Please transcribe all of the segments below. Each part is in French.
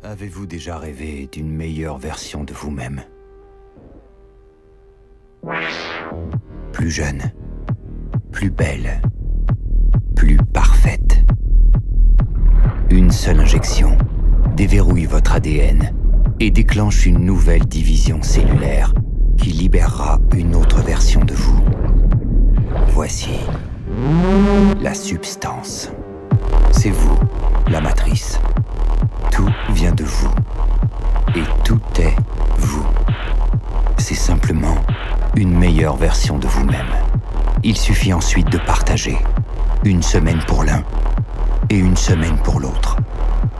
Avez-vous déjà rêvé d'une meilleure version de vous-même? Plus jeune, plus belle, plus parfaite. Une seule injection déverrouille votre ADN et déclenche une nouvelle division cellulaire qui libérera une autre version de vous. Voici la substance. C'est vous, la matrice. Tout vient de vous. Et tout est vous. C'est simplement une meilleure version de vous-même. Il suffit ensuite de partager. Une semaine pour l'un et une semaine pour l'autre.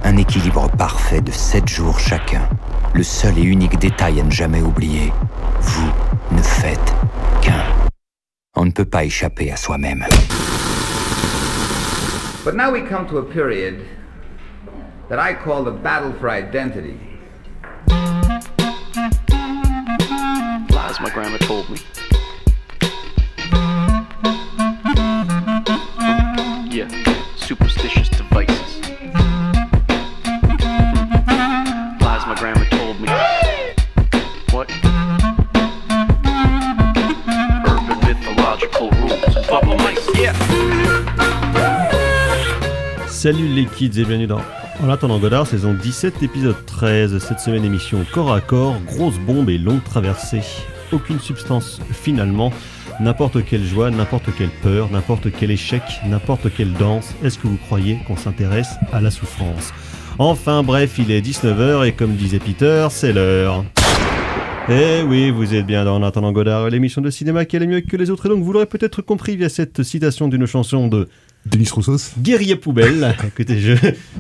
Un équilibre parfait de 7 jours chacun. Le seul et unique détail à ne jamais oublier, vous ne faites qu'un. On ne peut pas échapper à soi-même. But now we come to a period that I call the battle for identity. Lies my grandma told me. Yeah, superstitious devices. Lies my grandma told me. What? Urban mythological rules. Bubble mice. Yeah. Salut les kids et bienvenue dans En attendant Godard, saison 17, épisode 13. Cette semaine, émission corps à corps, grosse bombe et longue traversée. Aucune substance finalement. N'importe quelle joie, n'importe quelle peur, n'importe quel échec, n'importe quelle danse. Est-ce que vous croyez qu'on s'intéresse à la souffrance? Enfin bref, il est 19h et comme disait Peter, c'est l'heure. Eh oui, vous êtes bien dans En attendant Godard, l'émission de cinéma qui allait mieux que les autres. Et donc vous l'aurez peut-être compris via cette citation d'une chanson de Denis Roussos. Guerrier Poubelle. Écoutez,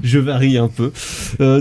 je varie un peu.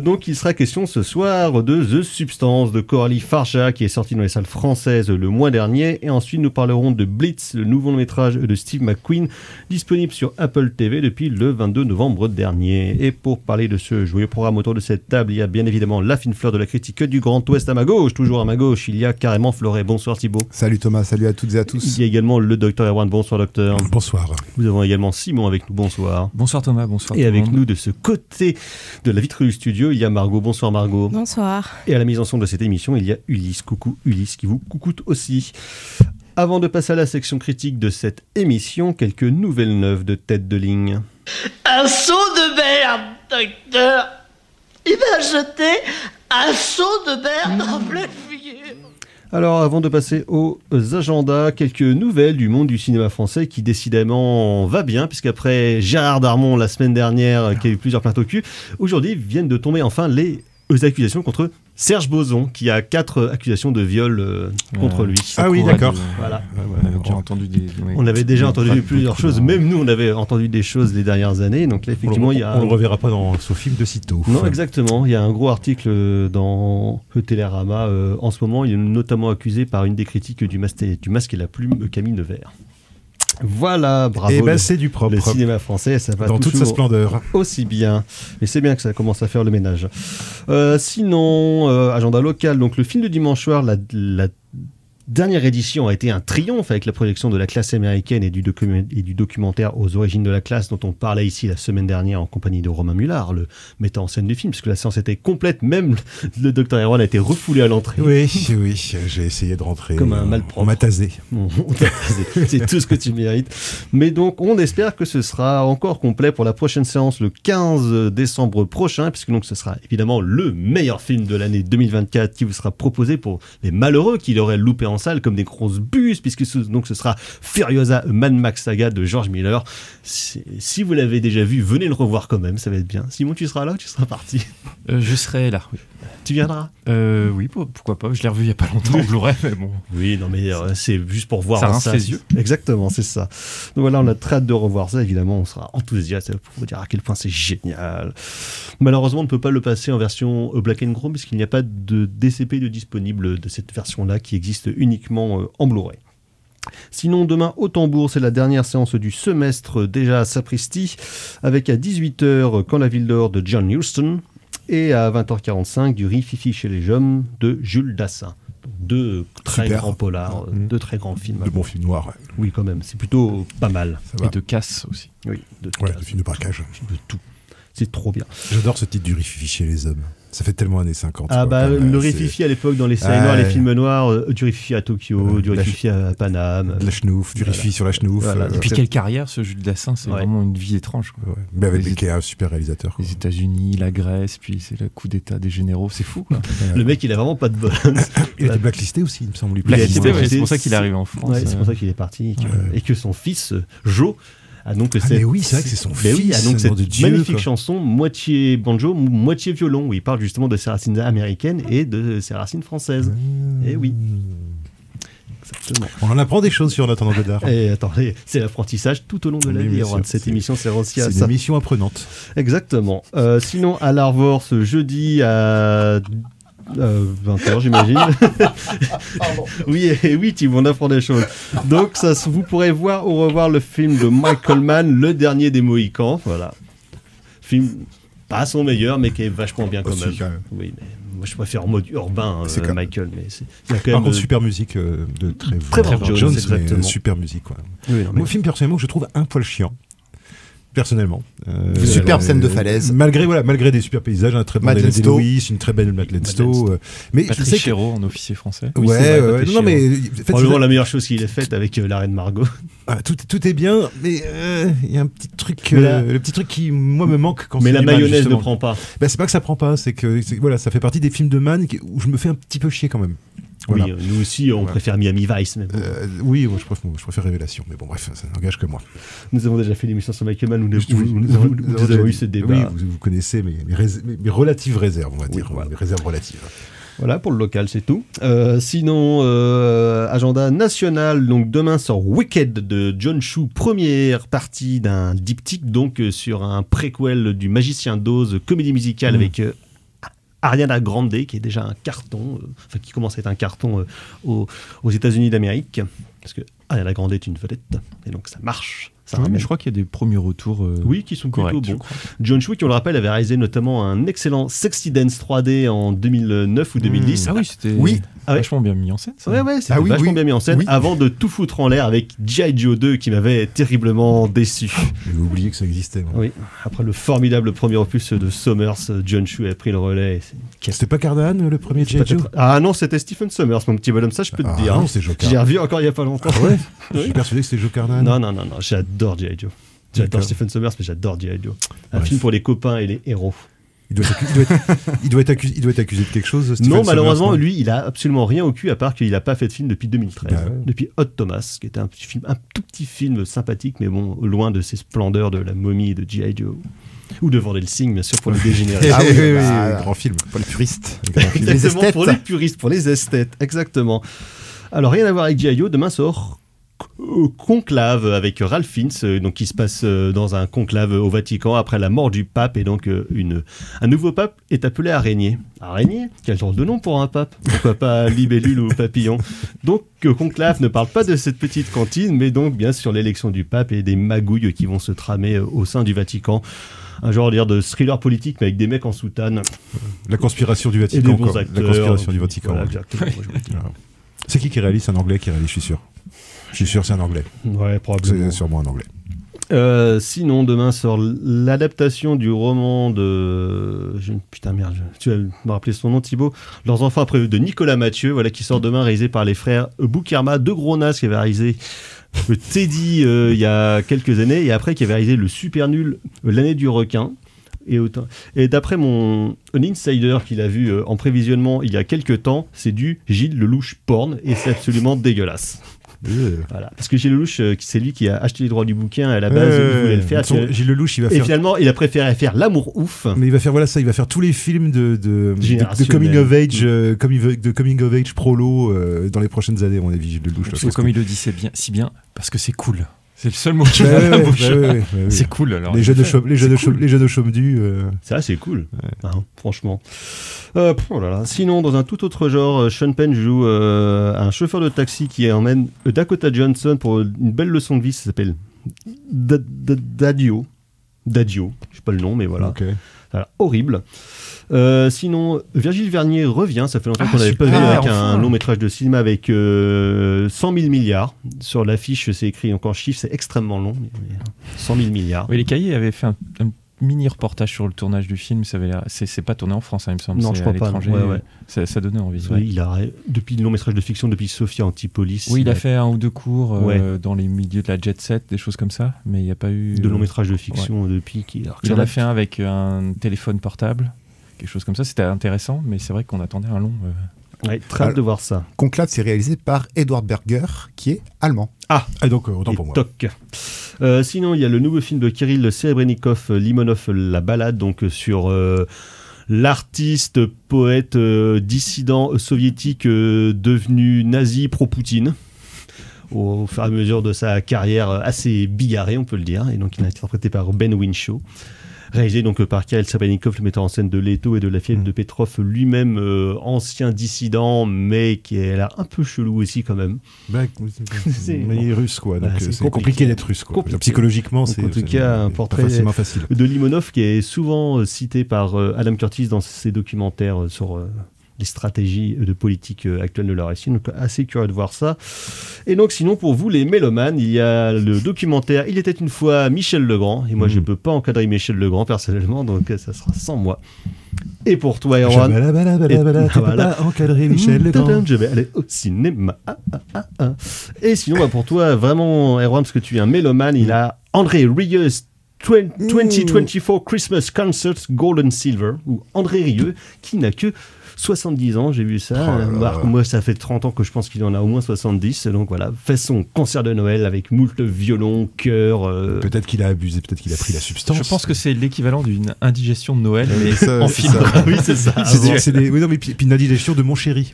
Donc, il sera question ce soir de The Substance de Coralie Farja, qui est sorti dans les salles françaises le mois dernier. Et ensuite, nous parlerons de Blitz, le nouveau long-métrage de Steve McQueen, disponible sur Apple TV depuis le 22 novembre dernier. Et pour parler de ce joyeux programme autour de cette table, il y a bien évidemment la fine fleur de la critique du Grand Ouest à ma gauche. Toujours à ma gauche, il y a carrément Floré. Bonsoir Thibaut. Salut Thomas, salut à toutes et à tous. Il y a également le docteur Erwan. Bonsoir docteur. Bonsoir. Nous avons également Simon avec nous. Bonsoir. Bonsoir Thomas, bonsoir. Et avec nous de ce côté de la vitre du studio, il y a Margot. Bonsoir Margot. Bonsoir. Et à la mise en son de cette émission, il y a Ulysse. Coucou Ulysse qui vous coucoute aussi. Avant de passer à la section critique de cette émission, quelques nouvelles neuves de tête de ligne. Un seau de merde, docteur. Il m'a jeté un seau de merde en pleine figure. Alors, avant de passer aux agendas, quelques nouvelles du monde du cinéma français qui décidément va bien, puisqu'après Gérard Darmon la semaine dernière, qui a eu plusieurs plaintes au cul, aujourd'hui viennent de tomber enfin les accusations contre Serge Boson, qui a 4 accusations de viol contre lui. Ah oui, d'accord. Voilà. J'ai entendu On avait déjà entendu plusieurs choses, même nous on avait entendu des choses les dernières années, donc là effectivement il y a... On le reverra pas dans ce film de sitôt. Non, exactement, il y a un gros article dans Télérama en ce moment, il est notamment accusé par une des critiques du Masque et la Plume, Camille Nevers. Voilà, bravo. Et ben c'est du propre. Le cinéma français, ça va dans toute sa splendeur. Aussi bien. Et c'est bien que ça commence à faire le ménage. Sinon, agenda local. Donc le film de dimanche soir, la dernière édition a été un triomphe avec la projection de La Classe américaine et du documentaire Aux origines de la classe dont on parlait ici la semaine dernière en compagnie de Romain Mullard, le metteur en scène du film, parce que la séance était complète, même le docteur Erwan a été refoulé à l'entrée. Oui, j'ai essayé de rentrer. Comme un malpropre. On m'a tasé. On t'a tasé. C'est tout ce que tu mérites. Mais donc, on espère que ce sera encore complet pour la prochaine séance le 15 décembre prochain, puisque donc ce sera évidemment le meilleur film de l'année 2024 qui vous sera proposé pour les malheureux qui l'auraient loupé en salle comme des grosses bus, puisque ce sera Furiosa Mad Max Saga de George Miller. Si vous l'avez déjà vu, venez le revoir quand même, ça va être bien. Simon, tu seras là ou tu seras parti? Je serai là, oui. Tu viendras? Oui, pourquoi pas. Je l'ai revu il y a pas longtemps, en Blu-ray, mais bon. Oui, non mais c'est juste pour voir ça rince les yeux. Exactement, c'est ça. Donc voilà, on a très hâte de revoir ça, évidemment, on sera enthousiaste pour vous dire à quel point c'est génial. Malheureusement, on ne peut pas le passer en version Black and Chrome, puisqu'il n'y a pas de DCP de disponible de cette version-là qui existe uniquement en Blu-ray. Sinon, demain au Tambour, c'est la dernière séance du semestre déjà à Sapristi, avec à 18h Quand la ville dort de John Huston et à 20h45 du Rififi chez les hommes de Jules Dassin. Deux très grands polars, deux très grands films. De bons films noirs. Ouais. Oui, quand même, c'est plutôt pas mal. Et de casse aussi. Oui, de films de braquage. De tout. c'est trop bien. J'adore ce titre du rififi chez les hommes. Ça fait tellement années 50. Ah quoi, bah, comme, le c'est rififi à l'époque dans les séries Ouais. noires, les films noirs, du rififi à Tokyo, du la rififi à Paname. de la schnouf, du rififi sur la schnouf. Voilà. Et puis quelle carrière, ce Jules Dassin, c'est Ouais. vraiment une vie étrange. Quoi. Ouais. Mais avec Les- qui est un super réalisateur. quoi. Les États-Unis, la Grèce, puis c'est le coup d'état des généraux, c'est fou. Quoi. Le mec, il a vraiment pas de bol. Il était blacklisté aussi, il me semble. Il a été Blacklisté, ouais, blacklisté, c'est pour ça qu'il est arrivé en France. Ouais, c'est pour ça qu'il est parti et que son fils Joe a donc mais oui, c'est vrai que c'est son mais oui, fils, a donc nom cette de Dieu, magnifique quoi. chanson moitié banjo, moitié violon où il parle justement de ses racines américaines et de ses racines françaises. Et oui. Exactement. On en apprend des choses sur Nathan Godard. Et attendez, c'est l'apprentissage tout au long de la Oui, vie. bien sûr, Cette c'est- émission, c'est aussi à C'est une ça. émission apprenante. Exactement. Sinon, à l'Arvor, ce jeudi à 20h, j'imagine. Oui, et oui, Tim, on apprend des choses. Donc, vous pourrez voir ou revoir le film de Michael Mann, Le Dernier des Mohicans. Voilà. Film pas son meilleur, mais qui est vachement bien quand Aussi, même. quand même. Oui, mais moi, je préfère en mode urbain, C'est quand- Michael. Mais il y a quand Par même. contre, super musique de Trevor Trevor Jones, mais exactement. super musique. Quoi. Oui, non, mais- Moi, film personnellement que je trouve un poil chiant. Personnellement. Superbe scène de falaise. Malgré des super paysages, un très bon Madeleine Daniel Stowe. Day-Lewis, une très belle Madeleine Stowe. Mais je Patrick sais que... Chéreau en officier français. Ouais, c'est vrai, ouais, Patrick non, mais en fait, Probablement la meilleure chose qu'il ait faite avec la reine Margot. tout est bien, mais il y a un petit truc, Mais la- le petit truc qui moi me manque quand Mais c'est la du Mann, mayonnaise ne justement. prend pas. Bah, c'est pas que ça prend pas, c'est que voilà, ça fait partie des films de Mann où je me fais un petit peu chier quand même. Voilà. Oui, nous aussi, on préfère Miami Vice. Mais bon. Oui, moi, je préfère Révélation, mais bon, bref, ça n'engage que moi. Nous avons déjà fait l'émission sur Michael Mann où Oui, nous avons eu ce débat. Oui, vous connaissez mes relatives réserves, on va dire, voilà. mes réserves relatives. Voilà, pour le local, c'est tout. Sinon, agenda national. Donc, demain sort Wicked de John Chu, première partie d'un diptyque, donc sur un préquel du Magicien d'Oz, comédie musicale avec Ariana Grande, qui est déjà un carton, enfin qui commence à être un carton aux États-Unis d'Amérique, parce que Ariana Grande est une vedette, et donc ça marche. Ça Oui, mais ramène. je crois qu'il y a des premiers retours Oui, qui sont corrects. plutôt je bons. crois. John Chu, qui on le rappelle, avait réalisé notamment un excellent Sexy Dance 3D en 2009 ou 2010. Ah oui, c'était Oui. Ah ouais. vachement bien mis en scène. Ça. Ouais, c'était Ah oui, vachement oui. bien mis en scène Oui. avant de tout foutre en l'air avec G.I. Joe 2 qui m'avait terriblement déçu. J'avais oublié que ça existait. moi. Oui, après le formidable premier opus de Sommers, John Chu a pris le relais. C'était pas Cardan, le premier G.I. Joe? Ah non, c'était Stephen Sommers, mon petit bonhomme, ça je peux te dire. Non, c'est Joe J'ai Cardan. revu encore il y a pas longtemps. Ah ouais Je Oui. suis persuadé que c'était Joe Cardan. Non, j'adore G.I. Joe. J'adore D'accord. Stephen Sommers, mais j'adore G.I. Joe. Un Bref. film pour les copains et les héros. Il doit être accusé de quelque chose, Stephen Non, Sommers, malheureusement, non lui, il a absolument rien au cul, à part qu'il n'a pas fait de film depuis 2013. Ah ouais. Depuis Hot Thomas, qui était un tout petit film sympathique, mais bon, loin de ses splendeurs de La Momie et de G.I. Joe. Ou de Van Helsing, bien sûr, pour les dégénérés. Ah oui, bah, grand film. Pour les puristes. Exactement, esthètes. pour les puristes, pour les esthètes, exactement. Alors, rien à voir avec G.I. Joe, demain sort Conclave avec Ralph Fiennes, donc qui se passe dans un conclave au Vatican après la mort du pape, et donc un nouveau pape est appelé Araignée. Araignée, quel genre de nom pour un pape? Pourquoi pas Libellule ou Papillon? Donc Conclave ne parle pas de cette petite cantine, mais donc bien sûr l'élection du pape et des magouilles qui vont se tramer au sein du Vatican. Un genre de thriller politique, mais avec des mecs en soutane La conspiration du et Vatican. des bons quoi. acteurs. La conspiration du Vatican. Voilà, ouais. exactement. Moi, je veux dire. C'est qui réalise? C'est un Anglais qui réalise, je suis sûr. Je suis sûr, c'est un Anglais. Ouais, probablement. C'est sûrement un Anglais. Sinon, demain sort l'adaptation du roman de... Putain, merde, tu vas me rappeler son nom, Thibaut. Leurs enfants après de Nicolas Mathieu, voilà, qui sort demain, réalisé par les frères Boukerma, deux gros nazes qui avaient réalisé Teddy il y a quelques années, et après qui avait réalisé le super nul L'année du requin. Et d'après un insider qu'il a vu en prévisionnement il y a quelques temps, c'est du Gilles Lelouch porn, et c'est absolument dégueulasse. Voilà. Parce que Gilles Lelouch, c'est lui qui a acheté les droits du bouquin à la base, il voulait le faire. Gilles Lelouch, il va Et faire. finalement, il a préféré faire L'amour ouf. Mais il va faire ça, il va faire tous les films de Générationnel. coming of age, de coming of age prolo dans les prochaines années, à mon avis, Gilles Lelouch. Parce que comme il le dit, c'est bien, si bien, parce que c'est cool. C'est le seul mot qui vient à la bouche. C'est cool alors. Les jeunes au chaume du. Ça, c'est cool, hein, franchement. Oh là là. Sinon, dans un tout autre genre, Sean Penn joue un chauffeur de taxi qui emmène Dakota Johnson pour une belle leçon de vie. Ça s'appelle Dadio. Dadio, je sais pas le nom, mais voilà. Ok. Voilà, horrible. Sinon, Virgile Vernier revient. Ça fait longtemps qu'on n'avait pas super, vu avec enfin. un long métrage de cinéma avec 100 000 milliards. Sur l'affiche, c'est écrit donc en chiffres, c'est extrêmement long. Mais 100 000 milliards. Oui, les Cahiers avaient fait mini reportage sur le tournage du film. C'est pas tourné en France, hein, il me semble. Non, je crois pas. Ouais. Ça donnait envie. Ouais. Il a, depuis le long métrage de fiction, depuis Sophia Antipolis. Oui, il a fait un ou deux cours dans les milieux de la jet set, des choses comme ça, mais il n'y a pas eu de long métrage de fiction depuis. Il en a fait un avec un téléphone portable, quelque chose comme ça. C'était intéressant, mais c'est vrai qu'on attendait un long. Ouais, très hâte de voir ça. Conclave, c'est réalisé par Edward Berger, qui est allemand. Et donc autant pour moi. Toc. Sinon, il y a le nouveau film de Kirill Serebrennikov, Limonov, La Balade, donc sur l'artiste, poète, dissident soviétique devenu nazi pro-Poutine au fur et à mesure de sa carrière assez bigarrée, on peut le dire. Et donc, il est interprété par Ben Whishaw. Réalisé donc par Kirill Serebrennikov, le metteur en scène de Leto et de La Fièvre de Petrov, lui-même ancien dissident, mais qui est là un peu chelou aussi quand même. Mais il est russe, quoi. Donc c'est compliqué d'être russe, quoi. Psychologiquement, c'est en tout cas un portrait facile. De Limonov qui est souvent cité par Adam Curtis dans ses documentaires sur les stratégies de politique actuelles de la Russie. Donc assez curieux de voir ça. Et donc sinon pour vous les mélomanes, il y a le documentaire Il était une fois Michel Legrand, et moi je peux pas encadrer Michel Legrand personnellement, donc ça sera sans moi. Et pour toi Erwan, tu peux pas encadrer Michel Legrand. Je vais aller au cinéma. Et sinon pour toi vraiment Erwan, parce que tu es un mélomane, il a André Rieu 2024 Christmas Concerts Gold and Silver, ou André Rieu qui n'a que 70 ans, j'ai vu ça. Moi, ça fait 30 ans que je pense qu'il en a au moins 70. Donc voilà, fait son concert de Noël avec moult violons, chœurs. Peut-être qu'il a abusé, peut-être qu'il a pris la substance. Je pense que c'est l'équivalent d'une indigestion de Noël, mais ça, en film. Oui, c'est ça. Oui, non, mais puis une indigestion de Mon Chéri.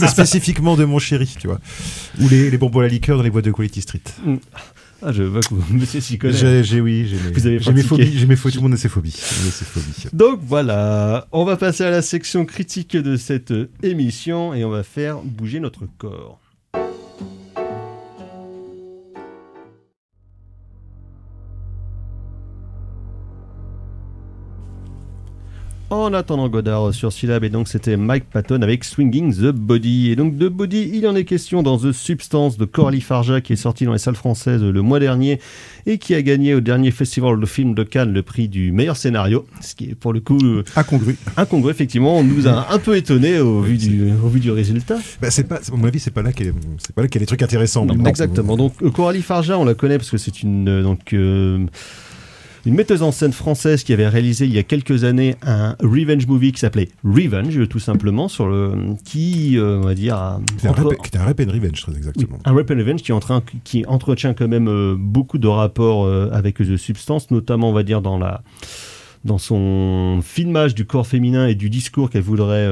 Spécifiquement de Mon Chéri, tu vois. Ou les bonbons à la liqueur dans les boîtes de Quality Street. Ah, je vois que monsieur s'y connaît. J'ai mes phobies, tout le monde a ses phobies. Donc voilà, on va passer à la section critique de cette émission et on va faire bouger notre corps. En attendant Godard sur Syllab, et donc c'était Mike Patton avec Swinging the Body. Et donc de Body, il en est question dans The Substance de Coralie Farja, qui est sorti dans les salles françaises le mois dernier et qui a gagné au dernier festival de film de Cannes le prix du meilleur scénario, ce qui est pour le coup incongru, effectivement. On nous a un peu étonné au vu du résultat. À mon avis, c'est pas là qu'il y a des trucs intéressants. Non, exactement. Donc Coralie Farja, on la connaît parce que c'est une metteuse en scène française qui avait réalisé il y a quelques années un revenge movie qui s'appelait Revenge, tout simplement, qui, on va dire... Qui était un Rape and Revenge, très exactement. Oui, un Rape and Revenge qui entretient quand même beaucoup de rapports avec The Substance, notamment, on va dire, dans son filmage du corps féminin et du discours qu'elle voudrait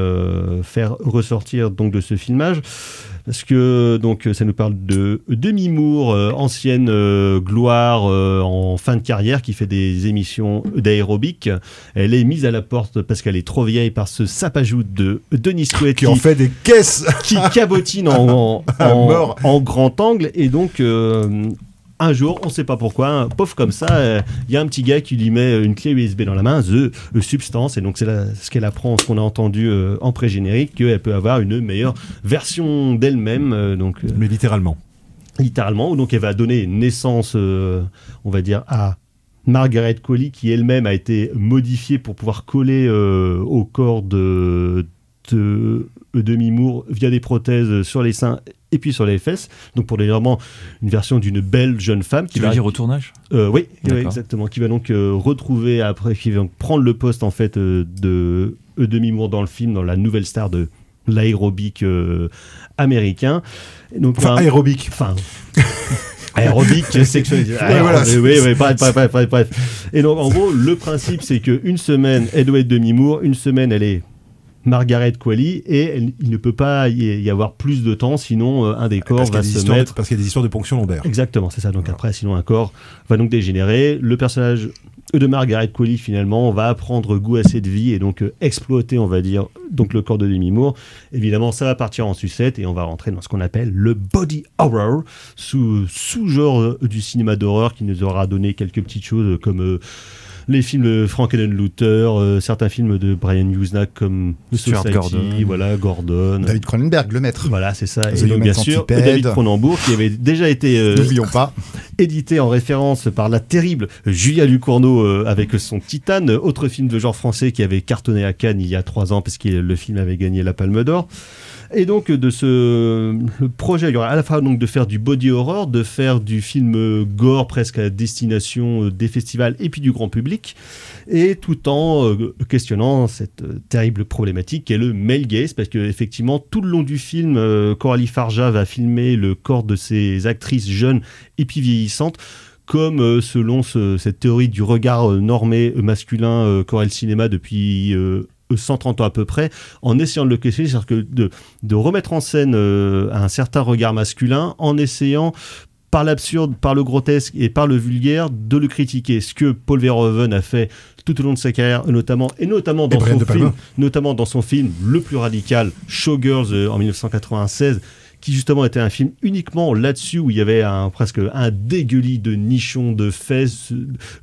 faire ressortir donc de ce filmage. Parce que donc ça nous parle de Demi Moore, ancienne gloire en fin de carrière, qui fait des émissions d'aérobic. Elle est mise à la porte parce qu'elle est trop vieille par ce sapajou de Denis Quaid qui en fait des caisses, qui cabotine en grand angle, et donc un jour, on ne sait pas pourquoi, pauvre comme ça, il y a un petit gars qui lui met une clé USB dans la main, The Substance, et donc c'est ce qu'elle apprend, ce qu'on a entendu en pré-générique, qu'elle peut avoir une meilleure version d'elle-même. Mais littéralement. Littéralement, donc elle va donner naissance, on va dire, à Margaret Qualley, qui elle-même a été modifiée pour pouvoir coller au corps de Demi Moore via des prothèses sur les seins et puis sur les fesses, donc pour vraiment une version d'une belle jeune femme qui va dire au tournage. Oui, exactement, qui va donc retrouver après, qui va donc prendre le poste en fait de Demi Moore dans le film, dans la nouvelle star de l'aérobic américain. Et donc, aérobic. Aérobic, sexualisé. Bref. Et donc en gros, le principe c'est qu'une semaine elle doit être Demi Moore, une semaine elle est Margaret Qualley, et il ne peut pas y avoir plus de temps, sinon un des corps va se mettre... Parce qu'il y a des histoires de ponction lombaire. Exactement, c'est ça. Donc après, sinon un corps va donc dégénérer. Le personnage de Margaret Qualley, finalement, va prendre goût à cette vie et donc exploiter, on va dire, donc le corps de Demi Moore. Évidemment, ça va partir en sucette et on va rentrer dans ce qu'on appelle le body horror, sous-genre du cinéma d'horreur qui nous aura donné quelques petites choses comme... les films de Frank Luther, certains films de Brian Usna comme Stuart Society, Gordon. voilà, Gordon. David Cronenberg, le maître. Voilà, c'est ça. The Et donc, Human bien sûr, Centipede. David Cronenberg, qui avait déjà été N'oublions pas. édité en référence par la terrible Julia Ducournau avec son Titane, autre film de genre français qui avait cartonné à Cannes il y a 3 ans parce que le film avait gagné la Palme d'Or. Et donc le projet, il y aura à la fois donc de faire du body horror, de faire du film gore presque à destination des festivals et puis du grand public, et tout en questionnant cette terrible problématique qu'est le male gaze, parce que effectivement tout le long du film, Coralie Farja va filmer le corps de ces actrices jeunes et puis vieillissantes, comme selon cette théorie du regard normé masculin qu'aurait le cinéma depuis 130 ans à peu près, en essayant de le questionner, c'est-à-dire que de remettre en scène un certain regard masculin, en essayant par l'absurde, par le grotesque et par le vulgaire de le critiquer. Ce que Paul Verhoeven a fait tout au long de sa carrière, notamment dans son film le plus radical, Showgirls en 1996, qui justement était un film uniquement là-dessus, où il y avait presque un dégueulis de nichons, de fesses,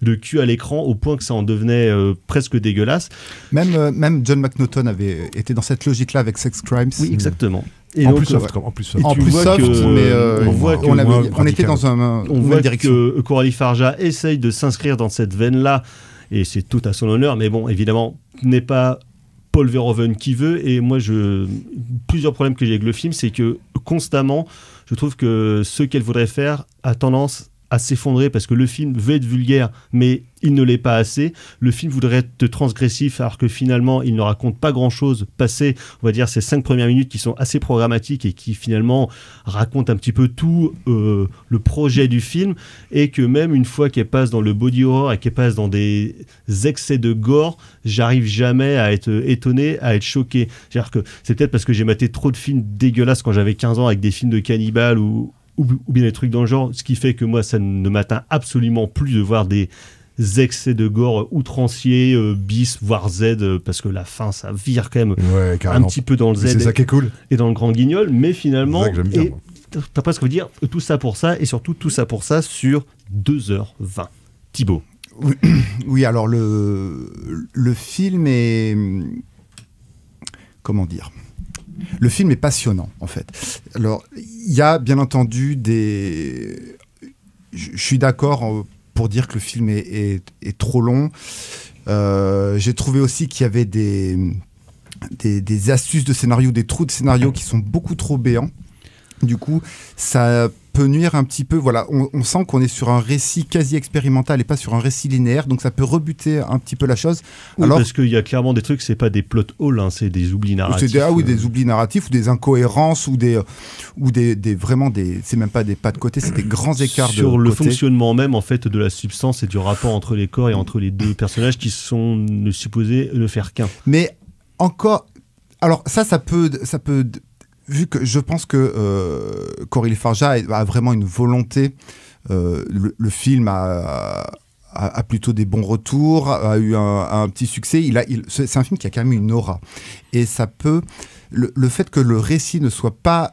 de cul à l'écran, au point que ça en devenait presque dégueulasse. Même John McNaughton avait été dans cette logique-là avec Sex Crimes. Oui, exactement. Et En donc, plus soft, en plus soft. En plus soft, mais on était dans on voit que Coralie Farja essaye de s'inscrire dans cette veine-là, et c'est tout à son honneur, mais bon, évidemment, n'est pas Paul Verhoeven qui veut, et moi, plusieurs problèmes que j'ai avec le film, c'est que constamment, je trouve que ce qu'elle voudrait faire a tendance à s'effondrer, parce que le film veut être vulgaire, mais il ne l'est pas assez. Le film voudrait être transgressif, alors que finalement, il ne raconte pas grand-chose, passé, on va dire, ces 5 premières minutes qui sont assez programmatiques et qui finalement racontent un petit peu tout le projet du film, et que même une fois qu'elle passe dans le body horror et qu'elle passe dans des excès de gore, j'arrive jamais à être étonné, à être choqué. C'est-à-dire que c'est peut-être parce que j'ai maté trop de films dégueulasses quand j'avais 15 ans avec des films de cannibales ou bien des trucs dans le genre, ce qui fait que moi ça ne m'atteint absolument plus de voir des excès de gore outranciers, bis, voire Z, parce que la fin ça vire quand même un petit peu dans le Z, c'est ça qui est cool, et dans le grand guignol, mais finalement, c'est ça que j'aime bien, t'as presque envie de dire tout ça pour ça, et surtout tout ça pour ça sur 2h20. Thibaut. Oui, alors le film est... Comment dire ? Le film est passionnant, en fait. Alors, il y a bien entendu des... Je suis d'accord pour dire que le film est trop long. J'ai trouvé aussi qu'il y avait des astuces de scénario, des trous de scénario qui sont beaucoup trop béants. Du coup, ça peut nuire un petit peu. Voilà, on sent qu'on est sur un récit quasi expérimental et pas sur un récit linéaire, donc ça peut rebuter un petit peu la chose. Oui, alors, parce qu'il y a clairement des trucs, c'est pas des plot holes, hein, c'est des oublis narratifs. Des oublis narratifs ou des incohérences ou vraiment des, c'est même pas des pas de côté, c'est des grands écarts sur le côté. Fonctionnement même en fait de la substance et du rapport entre les corps et entre les deux personnages qui sont supposés ne faire qu'un. Mais encore, alors ça peut vu que je pense que Coralie Farja a vraiment une volonté, le film a plutôt des bons retours, a eu un petit succès. C'est un film qui a quand même une aura. Et ça peut... Le fait que le récit ne soit pas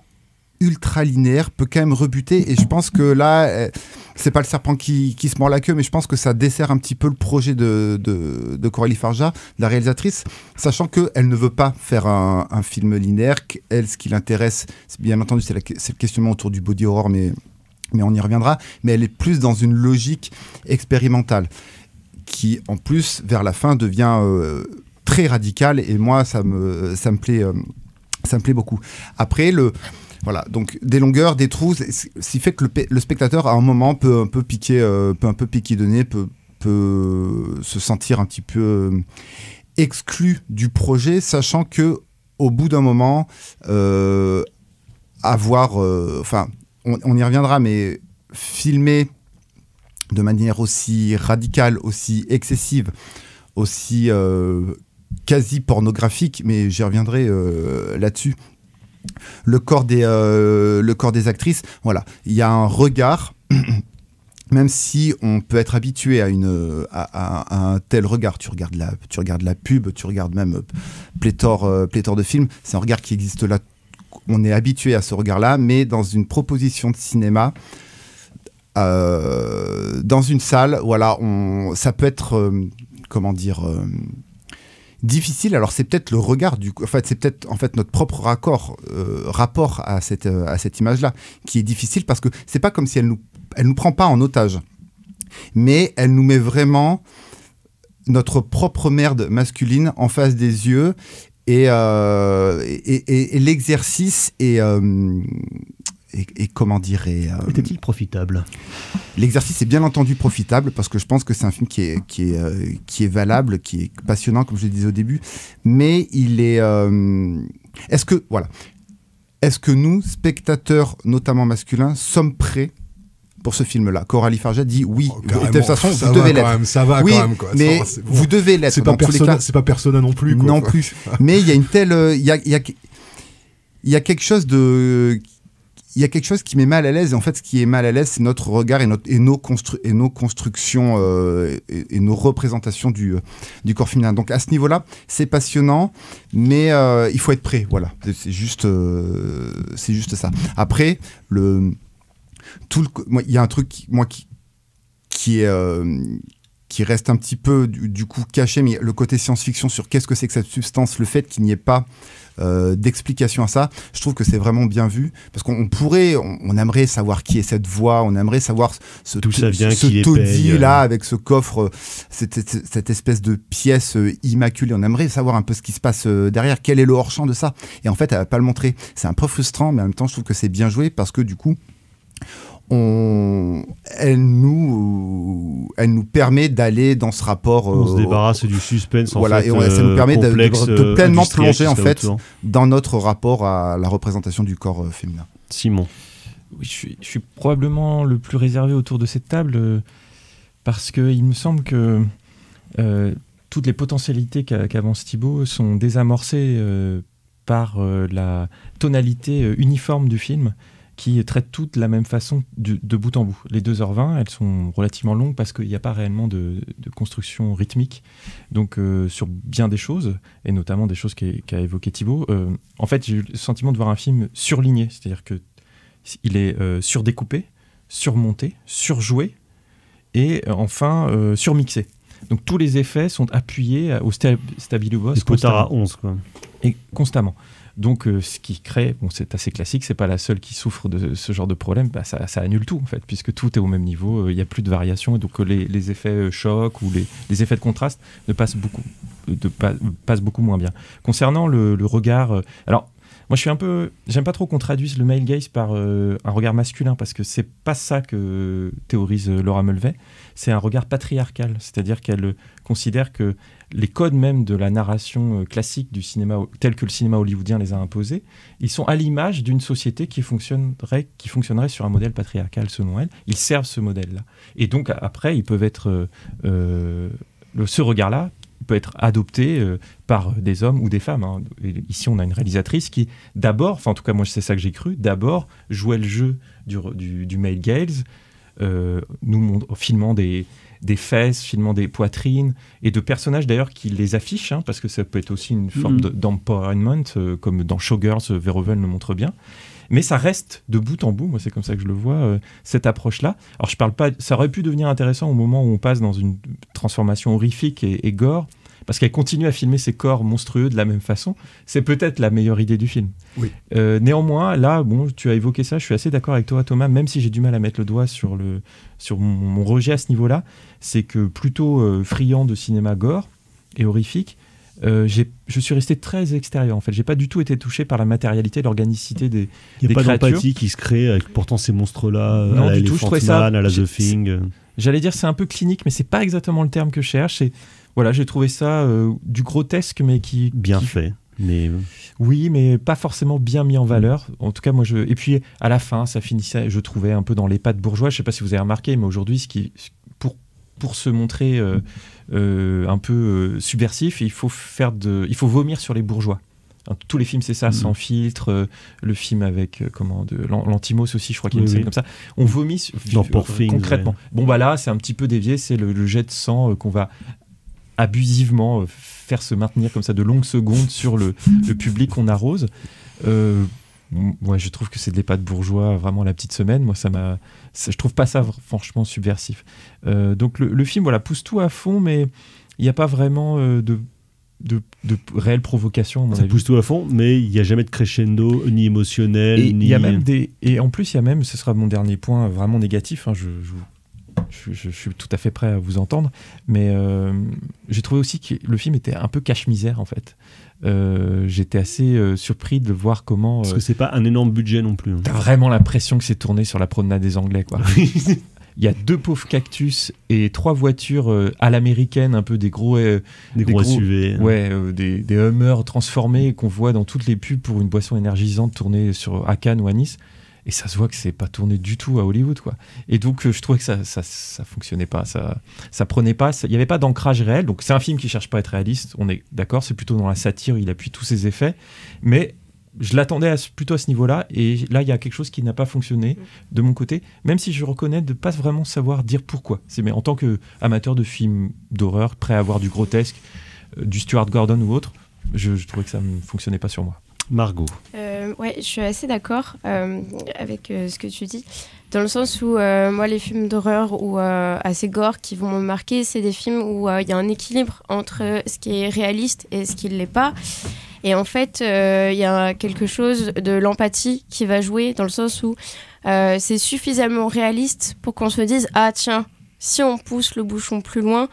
ultra linéaire peut quand même rebuter, et je pense que là, c'est pas le serpent qui se mord la queue, mais je pense que ça dessert un petit peu le projet de Coralie Farja, la réalisatrice, sachant qu'elle ne veut pas faire un film linéaire. Elle, ce qui l'intéresse, bien entendu, c'est le questionnement autour du body horror, mais on y reviendra, mais elle est plus dans une logique expérimentale, qui en plus, vers la fin, devient très radicale, et moi, ça me plaît beaucoup. Après, voilà, donc des longueurs, des trous, ce qui fait que le spectateur à un moment peut un peu piquidonner, peut se sentir un petit peu exclu du projet, sachant que au bout d'un moment, on y reviendra, mais filmer de manière aussi radicale, aussi excessive, aussi quasi pornographique, mais j'y reviendrai là-dessus. Le corps des actrices, voilà, il y a un regard, même si on peut être habitué à un tel regard. Tu regardes la pub, tu regardes même pléthore de films, c'est un regard qui existe là. On est habitué à ce regard-là, mais dans une proposition de cinéma, dans une salle, voilà, ça peut être comment dire, difficile. Alors c'est peut-être le regard c'est peut-être en fait notre propre rapport à cette image-là qui est difficile, parce que c'est pas comme si elle nous prend pas en otage, mais elle nous met vraiment notre propre merde masculine en face des yeux, et l'exercice est comment dire, était-il profitable? L'exercice est bien entendu profitable, parce que je pense que c'est un film qui est valable, qui est passionnant, comme je le disais au début, mais il est... Est-ce que nous, spectateurs, notamment masculins, sommes prêts pour ce film-là? Coralie Farjat dit oui. De toute façon, vous devez l'être. Ça va oui, quand même. Quoi. Mais vous devez l'être. C'est pas Persona non plus. Quoi. Non plus. Mais il y a une telle... Il y a quelque chose de... Il y a quelque chose qui met mal à l'aise, et en fait, ce qui est mal à l'aise, c'est notre regard et nos constructions et nos représentations du corps féminin. Donc, à ce niveau-là, c'est passionnant, mais il faut être prêt. Voilà, c'est juste ça. Après, il y a un truc qui reste un petit peu du coup caché, mais le côté science-fiction sur qu'est-ce que c'est que cette substance, le fait qu'il n'y ait pas d'explication à ça, je trouve que c'est vraiment bien vu, parce qu'on aimerait savoir qui est cette voix, on aimerait savoir ce taudis là avec ce coffre, cette espèce de pièce immaculée, on aimerait savoir un peu ce qui se passe derrière, quel est le hors-champ de ça, et en fait elle va pas le montrer. C'est un peu frustrant, mais en même temps je trouve que c'est bien joué, parce que du coup elle nous permet d'aller dans ce rapport. On se débarrasse du suspense. Voilà, et ça nous permet de pleinement plonger en fait dans notre rapport à la représentation du corps féminin. Simon. Oui, je suis probablement le plus réservé autour de cette table, parce qu'il me semble que toutes les potentialités qu'avance Thibaut sont désamorcées par la tonalité uniforme du film, qui traitent toutes de la même façon de bout en bout. Les 2h20, elles sont relativement longues parce qu'il n'y a pas réellement de construction rythmique, donc sur bien des choses, et notamment des choses qu'a évoqué Thibaut. En fait, j'ai eu le sentiment de voir un film surligné, c'est-à-dire qu'il est surdécoupé, surmonté, surjoué, et enfin surmixé. Donc tous les effets sont appuyés au stabilo boss. Les potards à 11, quoi. Et constamment. Donc, ce qui crée, c'est assez classique, c'est pas la seule qui souffre de ce genre de problème, ça annule tout en fait, puisque tout est au même niveau, il n'y a plus de variation, et donc les effets choc ou les effets de contraste passent beaucoup moins bien. Concernant le regard, alors moi j'aime pas trop qu'on traduise le male gaze par un regard masculin, parce que c'est pas ça que théorise Laura Mulvey, c'est un regard patriarcal, c'est-à-dire qu'elle considère que les codes même de la narration classique du cinéma, tel que le cinéma hollywoodien les a imposés, ils sont à l'image d'une société qui fonctionnerait sur un modèle patriarcal selon elle. Ils servent ce modèle-là. Et donc après, ils peuvent être... ce regard-là peut être adopté par des hommes ou des femmes. Hein. Et ici, on a une réalisatrice qui, d'abord, enfin en tout cas moi c'est ça que j'ai cru, d'abord jouait le jeu du male gaze, filmant des fesses, filmant des poitrines, et de personnages d'ailleurs qui les affichent, hein, parce que ça peut être aussi une forme d'empowerment, comme dans Showgirls, Verhoeven le montre bien. Mais ça reste de bout en bout, moi c'est comme ça que je le vois, cette approche-là. Alors je parle pas, ça aurait pu devenir intéressant au moment où on passe dans une transformation horrifique et gore, parce qu'elle continue à filmer ces corps monstrueux de la même façon. C'est peut-être la meilleure idée du film. Oui. Néanmoins, là, tu as évoqué ça, je suis assez d'accord avec toi, Thomas, même si j'ai du mal à mettre le doigt sur mon rejet à ce niveau-là, c'est que plutôt friand de cinéma gore et horrifique, je suis resté très extérieur en fait. J'ai pas du tout été touché par la matérialité, l'organicité des créatures. Il n'y a pas d'empathie qui se crée avec pourtant ces monstres-là, non, à du tout, je trouvais ça, à la The Thing. J'allais dire c'est un peu clinique, mais c'est pas exactement le terme que je cherche. Voilà, j'ai trouvé ça du grotesque, mais bien fait. Mais... Oui, mais pas forcément bien mis en valeur. En tout cas, moi, et puis à la fin, ça finissait, je trouvais un peu dans les pattes bourgeois. Je sais pas si vous avez remarqué, mais aujourd'hui, pour se montrer un peu subversif, il faut vomir sur les bourgeois. Tous les films, c'est ça, sans filtre. Le film avec l'Antimos aussi, je crois qu'il y a une scène comme ça. On vomit concrètement. Ouais. Bon, bah là, c'est un petit peu dévié. C'est le jet de sang qu'on va abusivement faire se maintenir comme ça de longues secondes sur le public qu'on arrose. Moi, je trouve que c'est des pattes bourgeois, vraiment la petite semaine. Moi, je trouve pas ça franchement subversif. Donc le film, voilà, pousse tout à fond, mais il n'y a pas vraiment de réelle provocation, à mon Ça avis. pousse tout à fond, mais il n'y a jamais de crescendo, ni émotionnel, Et ni... il y a même et en plus, il y a même, ce sera mon dernier point vraiment négatif, hein, je suis tout à fait prêt à vous entendre, mais j'ai trouvé aussi que le film était un peu cache-misère, en fait. J'étais assez surpris de voir comment... Parce que c'est pas un énorme budget non plus. Hein. T'as vraiment l'impression que c'est tourné sur la promenade des Anglais, quoi. Il y a 2 pauvres cactus et 3 voitures à l'américaine, un peu des gros SUV. des Hummers transformés qu'on voit dans toutes les pubs pour une boisson énergisante tournée à Cannes ou à Nice. Et ça se voit que c'est pas tourné du tout à Hollywood, quoi. Et donc je trouvais que ça fonctionnait pas, ça prenait pas, il y avait pas d'ancrage réel. Donc c'est un film qui cherche pas à être réaliste, on est d'accord, c'est plutôt dans la satire, il appuie tous ses effets, mais je l'attendais plutôt à ce niveau-là, et là il y a quelque chose qui n'a pas fonctionné de mon côté, même si je reconnais de pas vraiment savoir dire pourquoi. Mais en tant qu'amateur de films d'horreur, prêt à voir du grotesque, du Stuart Gordon ou autre, je trouvais que ça ne fonctionnait pas sur moi. Margot. Ouais, je suis assez d'accord avec ce que tu dis, dans le sens où moi les films d'horreur ou assez gore qui vont me marquer, c'est des films où il y a un équilibre entre ce qui est réaliste et ce qui ne l'est pas. Et en fait, il y a quelque chose de l'empathie qui va jouer, dans le sens où c'est suffisamment réaliste pour qu'on se dise « Ah tiens, si on pousse le bouchon plus loin,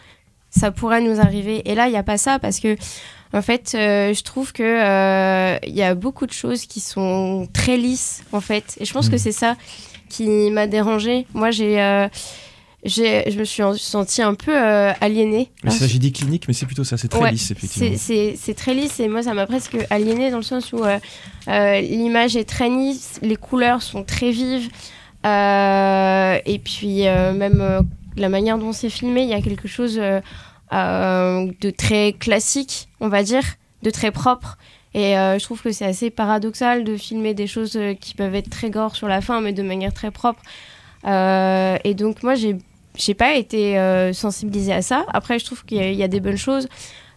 ça pourrait nous arriver. » Et là, il n'y a pas ça, parce que en fait, je trouve que y a beaucoup de choses qui sont très lisses, en fait. Et je pense que c'est ça qui m'a dérangée. Moi, je me suis sentie un peu aliénée. Il s'agit des cliniques, mais c'est plutôt ça, c'est très lisse, effectivement. C'est très lisse, et moi, ça m'a presque aliénée, dans le sens où l'image est très lisse, les couleurs sont très vives, et puis même la manière dont c'est filmé, il y a quelque chose... de très classique, on va dire, de très propre, et je trouve que c'est assez paradoxal de filmer des choses qui peuvent être très gore sur la fin, mais de manière très propre, et donc moi j'ai pas été sensibilisée à ça. Après, je trouve qu'il y a des bonnes choses.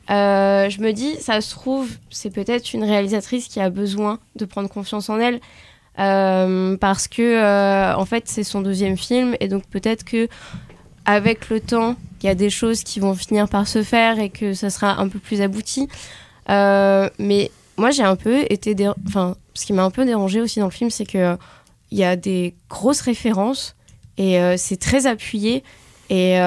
Je me dis, ça se trouve, c'est peut-être une réalisatrice qui a besoin de prendre confiance en elle, parce que en fait c'est son 2e film, et donc peut-être que avec le temps, il y a des choses qui vont finir par se faire et que ça sera un peu plus abouti. Mais moi, j'ai un peu été... ce qui m'a un peu dérangée aussi dans le film, c'est qu'il y a des grosses références, et c'est très appuyé, et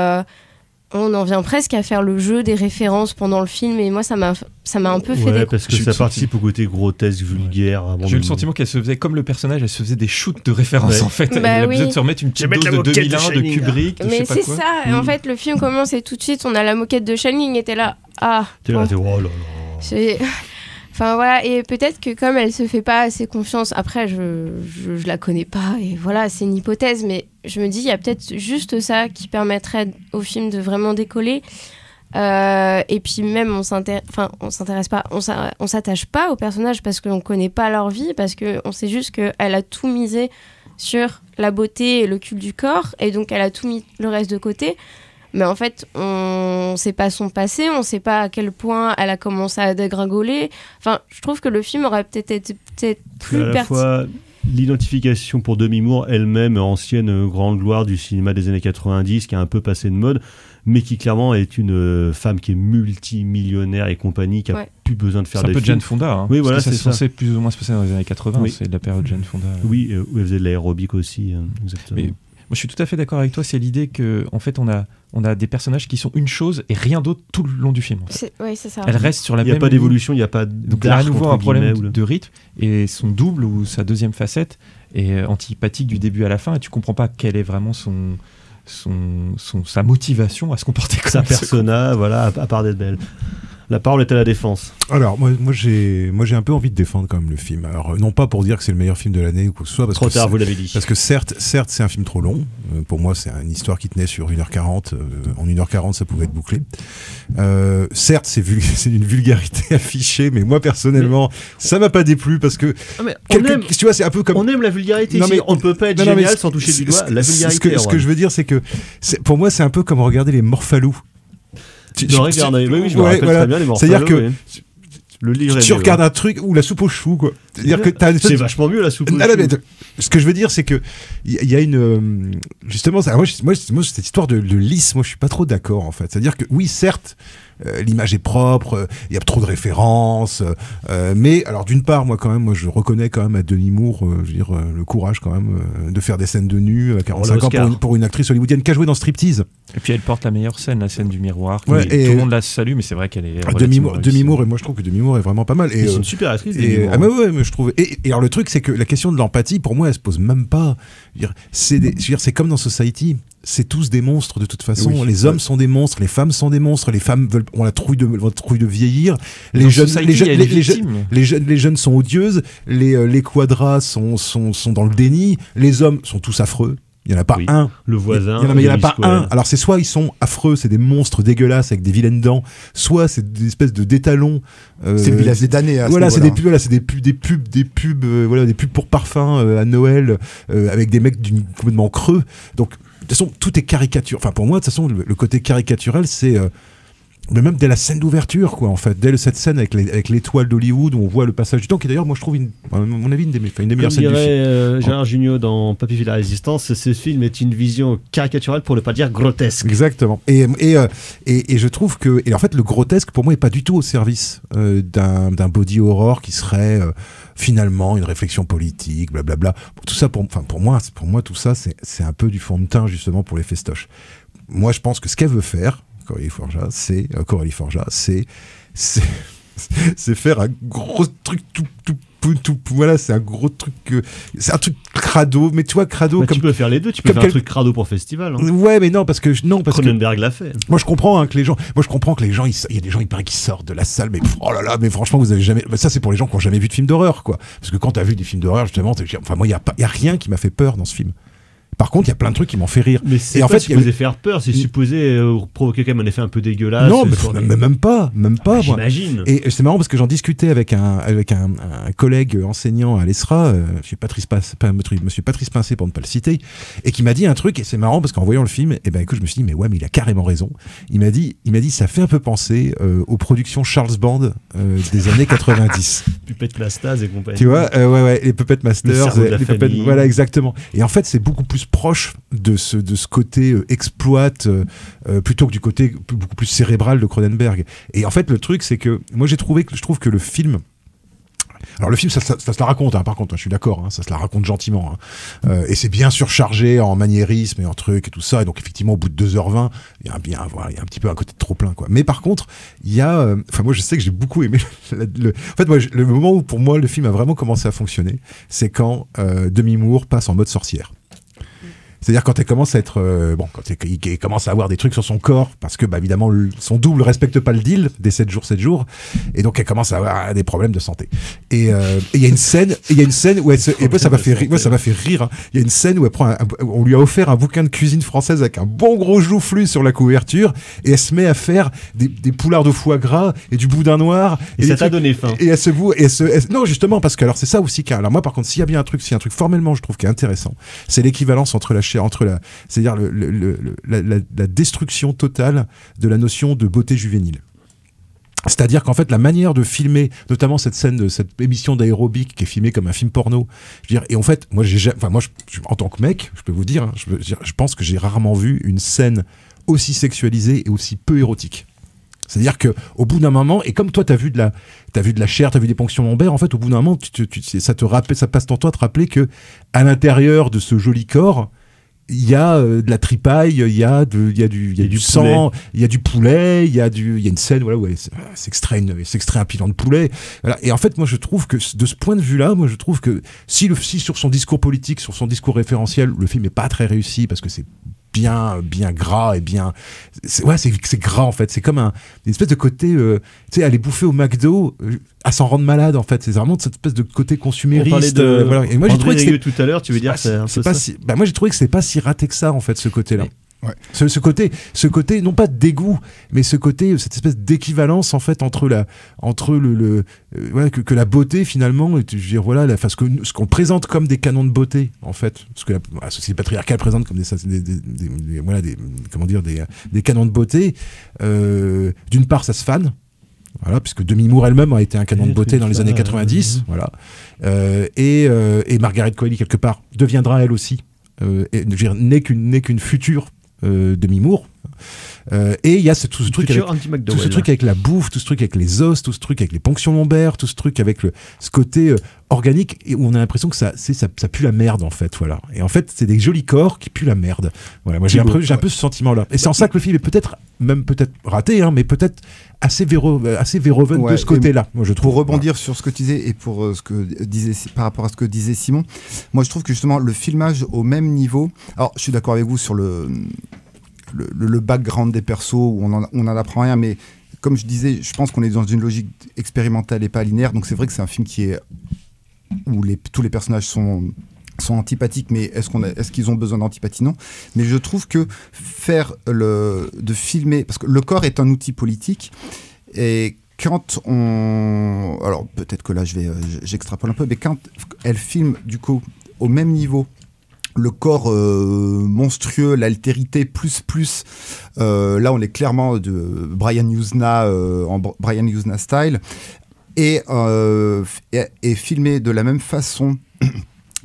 on en vient presque à faire le jeu des références pendant le film, et moi ça m'a un peu fait des... parce que ça participe au côté grotesque, vulgaire. J'ai eu le sentiment qu'elle se faisait, comme le personnage, elle se faisait des shoots de références, en fait. Bah, elle a besoin de se remettre une petite dose de 2001, de Kubrick, de mais je sais pas quoi. c'est ça, en fait le film commence et tout de suite on a la moquette de Shining, et t'es là, T'es là, oh là là. Enfin voilà, et peut-être que comme elle se fait pas assez confiance, après je la connais pas, et voilà, c'est une hypothèse, mais je me dis il y a peut-être juste ça qui permettrait au film de vraiment décoller, et puis même on s'intéresse pas, on s'attache pas aux personnages parce qu'on connaît pas leur vie, parce qu'on sait juste qu'elle a tout misé sur la beauté et le culte du corps, et donc elle a tout mis le reste de côté. Mais en fait, on sait pas son passé, on sait pas à quel point elle a commencé à dégringoler. Enfin, je trouve que le film aurait peut-être été plus à la fois l'identification pour Demi Moore, elle-même ancienne grande gloire du cinéma des années 90, qui a un peu passé de mode, mais qui clairement est une femme qui est multimillionnaire et compagnie, qui a plus besoin de faire des films. C'est un peu Jane Fonda, hein, oui, voilà, c'est ça. censé plus ou moins se passer dans les années 80, oui. C'est de la période Jane Fonda. Oui, où elle faisait de l'aérobic aussi, exactement. Mais moi, je suis tout à fait d'accord avec toi, c'est l'idée qu'en fait, on a des personnages qui sont une chose et rien d'autre tout le long du film. En fait. Oui, c'est ça. Elle reste sur la même... Il n'y a pas d'évolution, il n'y a pas donc là, à nouveau, un problème de rythme, et son double ou sa 2e facette est antipathique du début à la fin, et tu comprends pas quelle est vraiment sa motivation à se comporter comme sa persona, voilà, à part d'être belle. La parole est à la défense. Alors, moi j'ai un peu envie de défendre quand même le film. Alors, non pas pour dire que c'est le meilleur film de l'année ou quoi que ce soit. Parce trop que tard, vous l'avez dit. Parce que certes, c'est un film trop long. Pour moi, c'est une histoire qui tenait sur 1h40. En 1h40, ça pouvait être bouclé. Certes, c'est une vulgarité affichée, mais moi, personnellement, ça m'a pas déplu parce que... tu vois, c'est un peu comme... On aime la vulgarité. Non, mais, on ne peut pas être génial sans toucher du doigt la vulgarité. Ce que je veux dire, c'est que pour moi, c'est un peu comme regarder les Morphalous. Oui, je me rappelle très bien les Morphalous. C'est-à-dire que tu regardes un truc ou la soupe aux choux, quoi. C'est-à-dire que c'est vachement mieux la soupe aux choux. Ce que je veux dire, c'est que il y a une justement, moi cette histoire de lisse, moi je suis pas trop d'accord en fait. C'est-à-dire que oui, certes, l'image est propre, il y a trop de références, mais alors d'une part, moi je reconnais quand même à Demi Moore, je veux dire, le courage quand même de faire des scènes de nu à 45 ans pour une actrice hollywoodienne qui a joué dans Striptease. Et puis elle porte la meilleure scène, la scène du miroir. Ouais, et tout le monde la salue, mais c'est vrai qu'elle est Demi Moore, et moi je trouve que Demi Moore est vraiment pas mal. Et c'est une super actrice. Mais je trouve. Et alors le truc, c'est que la question de l'empathie, pour moi, elle se pose même pas. C'est comme dans Society. C'est tous des monstres de toute façon. Oui, les hommes sont des monstres, les femmes sont des monstres. Les femmes ont la trouille de vieillir. Les jeunes sont odieuses. Les quadras sont dans le déni. Les hommes sont tous affreux. Il n'y en a pas un. Le voisin. Il n'y en a pas un. Alors c'est soit ils sont affreux, c'est des monstres dégueulasses avec des vilaines dents, soit c'est des espèces de d'étalons. C'est le village des damnés. Voilà, c'est des pubs pour parfum à Noël avec des mecs complètement creux. Donc de toute façon tout est caricature. Enfin pour moi de toute façon le côté caricatural c'est mais même dès la scène d'ouverture, quoi, en fait, dès cette scène avec l'étoile d'Hollywood où on voit le passage du temps, qui est d'ailleurs, moi je trouve, à mon avis, une des meilleures scènes du film. Gérard Jugnot dans Papy fait la résistance, ce film est une vision caricaturale pour ne pas dire grotesque. Exactement. Et je trouve que, et en fait, le grotesque pour moi est pas du tout au service d'un body horror qui serait finalement une réflexion politique, blablabla. Tout ça, pour moi, tout ça, c'est un peu du fond de teint justement pour les festoches. Moi, je pense que ce qu'elle veut faire, Coralie Forja, c'est faire un gros truc tout voilà, c'est un gros truc, c'est un truc crado, mais tu vois, crado. Bah, comme tu peux faire les deux, tu peux faire un truc crado pour festival. Hein. Ouais, mais non, parce que Cronenberg l'a fait. Moi, je comprends que les gens, il y a des gens, il paraît qu'ils sortent de la salle, mais oh là là, mais franchement, vous avez jamais, ça c'est pour les gens qui ont jamais vu de film d'horreur, quoi. Parce que quand t'as vu des films d'horreur, justement, enfin moi, il y a rien qui m'a fait peur dans ce film. Par contre, il y a plein de trucs qui m'ont fait rire. Mais c'est pas supposé faire peur, c'est supposé provoquer quand même un effet un peu dégueulasse. Non, mais même pas. J'imagine. Et c'est marrant parce que j'en discutais avec un collègue enseignant à l'ESRA, monsieur Patrice Pincé pour ne pas le citer, et qui m'a dit un truc, et c'est marrant parce qu'en voyant le film, écoute, je me suis dit, mais il a carrément raison. Il m'a dit, ça fait un peu penser aux productions Charles Band des années 90. Puppet Masters et compagnie. Tu vois, les Puppet Masters, voilà, exactement. Et en fait, c'est beaucoup plus proche de ce côté exploit plutôt que du côté beaucoup plus cérébral de Cronenberg. Et en fait, le truc, c'est que moi, je trouve que le film. Alors le film, ça se la raconte, hein, par contre, je suis d'accord, hein, ça se la raconte gentiment. Hein. Et c'est bien surchargé en maniérisme et en trucs et tout ça. Et donc effectivement, au bout de 2h20, il y a un petit peu un côté de trop plein, quoi. Mais par contre, il y a... moi, je sais que j'ai beaucoup aimé... En fait, moi, le moment où, pour moi, le film a vraiment commencé à fonctionner, c'est quand Demi Moore passe en mode sorcière. C'est-à-dire quand elle commence à être quand il commence à avoir des trucs sur son corps parce que évidemment son double respecte pas le deal des 7 jours et donc elle commence à avoir des problèmes de santé. Et il y a une scène où elle moi ça m'a fait rire. Hein. Il y a une scène où on lui a offert un bouquin de cuisine française avec un bon gros joufflu sur la couverture et elle se met à faire des poulards de foie gras et du boudin noir et ça t'a donné faim. Et non, justement parce que alors c'est ça aussi alors moi par contre s'il y a bien un truc formellement je trouve qui est intéressant, c'est l'équivalence entre c'est-à-dire la destruction totale de la notion de beauté juvénile. C'est-à-dire qu'en fait, la manière de filmer, notamment cette scène de cette émission d'aérobic qui est filmée comme un film porno, je veux dire, et en fait, moi, en tant que mec, je peux vous dire, hein, je pense que j'ai rarement vu une scène aussi sexualisée et aussi peu érotique. C'est-à-dire que au bout d'un moment, et comme toi t'as vu de la chair, t'as vu des ponctions lombaires, en fait, au bout d'un moment, ça passe ton temps à te rappeler que à l'intérieur de ce joli corps, il y a de la tripaille, il y a du sang, il y a du poulet, il y a une scène où elle s'extrait un pilon de poulet. Voilà. Et en fait, moi, je trouve que de ce point de vue-là, moi, je trouve que si sur son discours politique, sur son discours référentiel, le film est pas très réussi parce que c'est bien gras et bien c'est gras en fait, c'est comme une espèce de côté tu sais, aller bouffer au McDo à s'en rendre malade en fait, c'est vraiment cette espèce de côté consumériste. Voilà. Et moi j'ai trouvé que c'était tout à l'heure, tu veux dire moi j'ai trouvé que c'était pas si raté que ça en fait, ce côté là. Ouais. Ce côté non pas de dégoût, mais cette espèce d'équivalence en fait entre que la beauté finalement, je veux dire voilà, ce qu'on présente comme des canons de beauté en fait, ce que la société patriarcale présente comme des canons de beauté. D'une part, ça se fane. Voilà, puisque Demi Moore elle-même a été un canon de beauté dans les années 90. Voilà. Et Margaret Qualley quelque part deviendra elle aussi n'est qu'une future Demi Moore, Et il y a tout ce truc Futur avec, Andy tout ce McDowell. truc avec la bouffe, tout ce truc avec les os, tout ce truc avec les ponctions lombaires, tout ce truc avec ce côté organique, et où on a l'impression que ça pue la merde en fait, voilà. Et en fait, c'est des jolis corps qui puent la merde. Voilà, moi j'ai un peu ce sentiment-là. Et c'est en ça que le film est peut-être raté, hein, mais peut-être assez Verhoeven de ce côté-là, moi je trouve. Pour rebondir sur ce que tu disais et pour par rapport à ce que disait Simon, moi je trouve que justement le filmage au même niveau. Alors je suis d'accord avec vous sur le background des persos où on en apprend rien, mais comme je disais, je pense qu'on est dans une logique expérimentale et pas linéaire, donc c'est vrai que c'est un film où tous les personnages sont antipathiques, mais est-ce qu'ils ont besoin d'antipathie? Non. Mais je trouve que de filmer, parce que le corps est un outil politique, et quand alors peut-être que là j'extrapole un peu, mais quand elle filme du coup au même niveau le corps monstrueux, l'altérité plus, là on est clairement de Brian Yuzna en Brian Yuzna style, et filmé de la même façon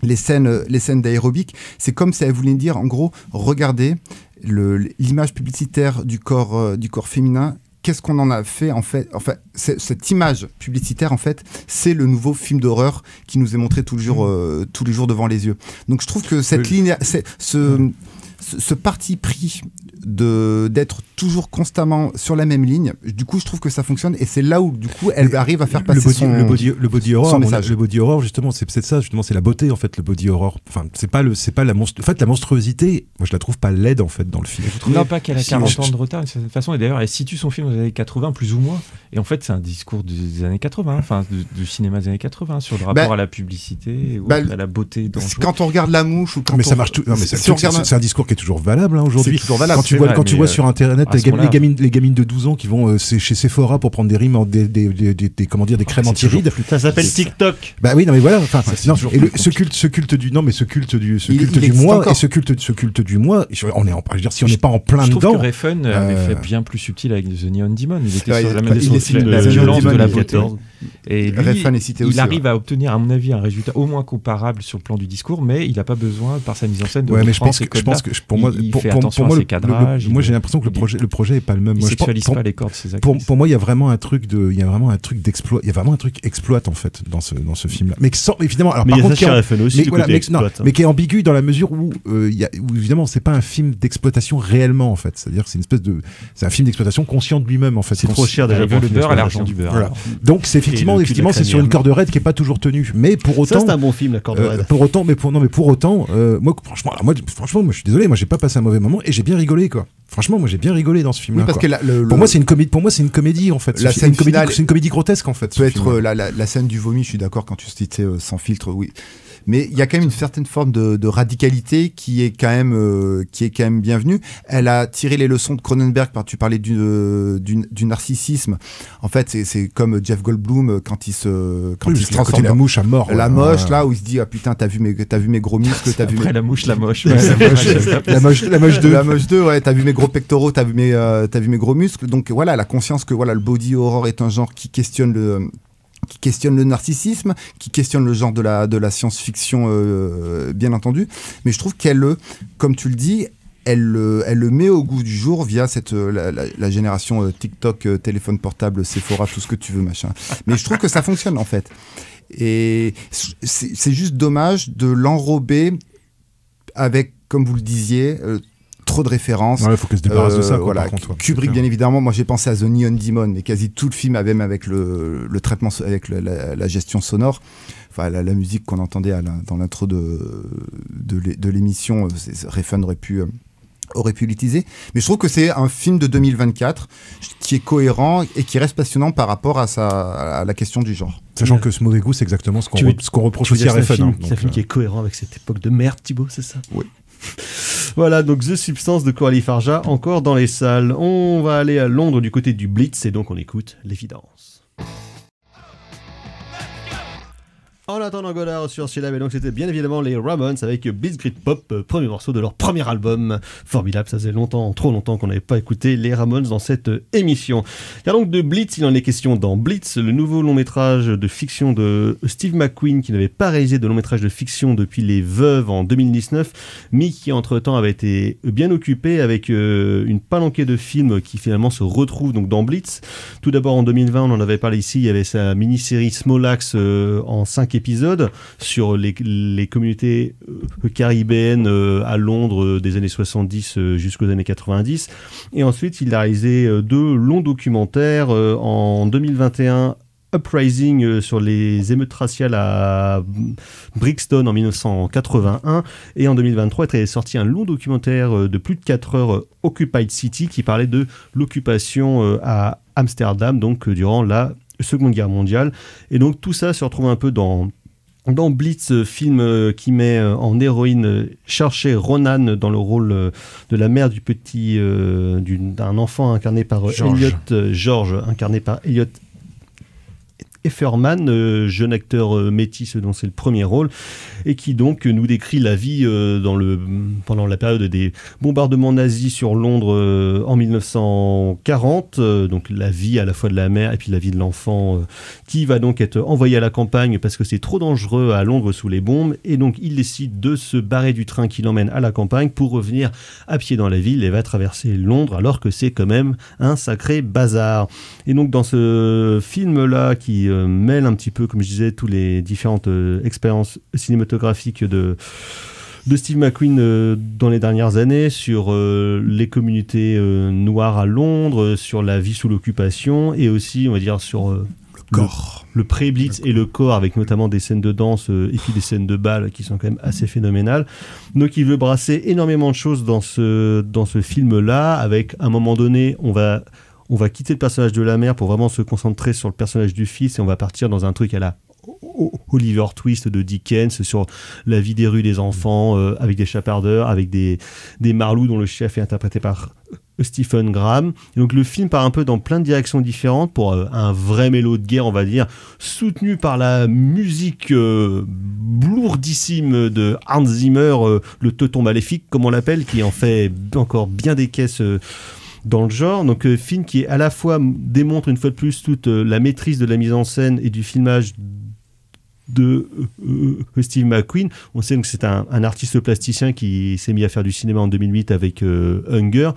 les scènes d'aérobic. C'est comme si elle voulait dire en gros, regardez l'image publicitaire du corps féminin. Qu'est-ce qu'on en a fait en fait? Enfin, cette image publicitaire en fait, c'est le nouveau film d'horreur qui nous est montré tous les jours devant les yeux. Donc je trouve que cette ligne, ce parti pris d'être toujours constamment sur la même ligne, du coup je trouve que ça fonctionne, et c'est là où du coup elle arrive à faire passer le body horror, son message. Le body horror justement, c'est peut-être ça, justement, c'est la beauté en fait, le body horror. Enfin, c'est pas la monstruosité, moi je la trouve pas laide en fait dans le film. Vous trouvez pas qu'elle a 40 ans de retard d'une certaine façon, et d'ailleurs elle situe son film aux années 80 plus ou moins, et en fait c'est un discours des années 80, enfin du cinéma des années 80 sur le rapport à la publicité ou à la beauté dangereuse. Quand on regarde La Mouche ou quand mais ça marche tout. Non, mais c'est un discours qui est toujours valable aujourd'hui. C'est toujours valable. Quand tu vois sur internet les gamines de 12 ans qui vont chez Sephora pour prendre des rimes, des crèmes anti-rides. Ça s'appelle TikTok. Bah oui, non mais voilà. Enfin, ce culte du moi et ce culte du moi. On est je veux dire, si on n'est pas en plein dedans. Je trouve que Refn avait fait bien plus subtil avec The Neon Demon. Il était sur la The violence Neon de la Demon, beauté. Et lui, il arrive à obtenir, à mon avis, un résultat au moins comparable sur le plan du discours, mais il n'a pas besoin, par sa mise en scène, de mais je pense que pour moi, fait attention à ses cadrages. Moi, j'ai l'impression que le projet est pas le même. Il sexualise pas les corps de ses actrices. Pour moi, il y a vraiment un truc d'exploit. Il y a vraiment un truc exploite en fait dans ce film-là. Mais évidemment, alors mais par il y a contre, ça chez FN aussi, mais qui est ambigu dans la mesure où évidemment, c'est pas un film d'exploitation réellement en fait. C'est-à-dire que c'est un film d'exploitation conscient de lui-même en fait. C'est trop cher déjà. Il veut le beurre à l'argent du beurre. Voilà. Donc c'est effectivement c'est sur une corde raide qui est pas toujours tenue. Mais pour autant, ça c'est un bon film, la corde raide. Pour autant, moi franchement, moi je suis désolé, moi j'ai pas passé un mauvais moment et j'ai bien rigolé quoi. Franchement, moi j'ai bien rigolé dans ce film-là. Oui, parce que pour moi c'est une comédie en fait. C'est une comédie grotesque en fait. Peut être la scène du vomi, je suis d'accord quand tu citais sans filtre, oui. Mais il y a quand même une certaine forme de radicalité qui est quand même bienvenue. Elle a tiré les leçons de Cronenberg. Tu parlais du narcissisme. En fait, c'est comme Jeff Goldblum quand il se transforme la mouche à mort. La moche là où il se dit ah putain t'as vu mes gros muscles, t'as vu la moche. La moche 2. La moche 2, ouais, t'as vu mes gros pectoraux, t'as vu mes gros muscles. Donc voilà, la conscience que le body horror est un genre qui questionne le narcissisme, qui questionne le genre de la science-fiction, bien entendu. Mais je trouve comme tu le dis, elle le met au goût du jour via la génération TikTok, téléphone portable, Sephora, tout ce que tu veux, machin. Mais je trouve que ça fonctionne, en fait. Et c'est juste dommage de l'enrober avec, comme vous le disiez, trop de références. Il faut qu'elle se débarrasse de ça. Voilà. Par contre, Kubrick, bien évidemment. Moi, j'ai pensé à The Neon Demon, mais quasi tout le film, même avec le traitement, avec la gestion sonore. Enfin, la musique qu'on entendait dans l'intro de l'émission, Refn aurait pu l'utiliser. Mais je trouve que c'est un film de 2024 qui est cohérent et qui reste passionnant par rapport à la question du genre. Sachant que ce mauvais goût, c'est exactement ce qu'on reproche aussi à Refn. C'est un film qui est cohérent avec cette époque de merde, Thibaut, c'est ça? Oui. Voilà, donc The Substance de Coralie Farja, encore dans les salles. On va aller à Londres du côté du Blitz, et donc on écoute l'évidence. En attendant Godard sur Syllab, et donc c'était bien évidemment les Ramones avec Blitzkrieg Pop, premier morceau de leur premier album. Formidable, ça faisait longtemps, trop longtemps qu'on n'avait pas écouté les Ramones dans cette émission. Car donc de Blitz, il en est question dans Blitz, le nouveau long métrage de fiction de Steve McQueen, qui n'avait pas réalisé de long métrage de fiction depuis Les Veuves en 2019, mais qui entre-temps avait été bien occupé avec une palanquée de films qui finalement se retrouvent donc dans Blitz. Tout d'abord en 2020, on en avait parlé ici, il y avait sa mini-série Small Axe en 5 épisodes sur les communautés caribéennes à Londres des années 70 jusqu'aux années 90. Et ensuite, il a réalisé 2 longs documentaires en 2021. Uprising sur les émeutes raciales à Brixton en 1981, et en 2023 est sorti un long documentaire de plus de 4 heures, Occupied City, qui parlait de l'occupation à Amsterdam, donc durant la Seconde Guerre mondiale. Et donc tout ça se retrouve un peu dans Blitz, film qui met en héroïne Saoirse Ronan dans le rôle de la mère du petit d'un enfant incarné par George, incarné par Elliot Efferman, jeune acteur métis dont c'est le premier rôle, et qui donc nous décrit la vie pendant la période des bombardements nazis sur Londres en 1940, donc la vie à la fois de la mère et puis la vie de l'enfant qui va donc être envoyé à la campagne parce que c'est trop dangereux à Londres sous les bombes, et donc il décide de se barrer du train qui l'emmène à la campagne pour revenir à pied dans la ville et va traverser Londres alors que c'est quand même un sacré bazar. Et donc dans ce film-là qui mêle un petit peu, comme je disais, toutes les différentes expériences cinématographiques de Steve McQueen dans les dernières années, sur les communautés noires à Londres, sur la vie sous l'occupation, et aussi, on va dire, sur le corps. Le pré-blitz et le corps, avec notamment des scènes de danse et puis des scènes de bal qui sont quand même assez phénoménales. Donc il veut brasser énormément de choses dans ce film-là, avec, à un moment donné, on va quitter le personnage de la mère pour vraiment se concentrer sur le personnage du fils, et on va partir dans un truc à la Oliver Twist de Dickens sur la vie des rues des enfants, avec des chapardeurs, avec des marlous dont le chef est interprété par Stephen Graham. Et donc le film part un peu dans plein de directions différentes pour un vrai mélo de guerre, on va dire, soutenu par la musique lourdissime de Hans Zimmer, le teuton maléfique comme on l'appelle, qui en fait encore bien des caisses dans le genre. Donc film qui à la fois démontre une fois de plus toute la maîtrise de la mise en scène et du filmage de Steve McQueen. On sait que c'est un artiste plasticien qui s'est mis à faire du cinéma en 2008 avec Hunger,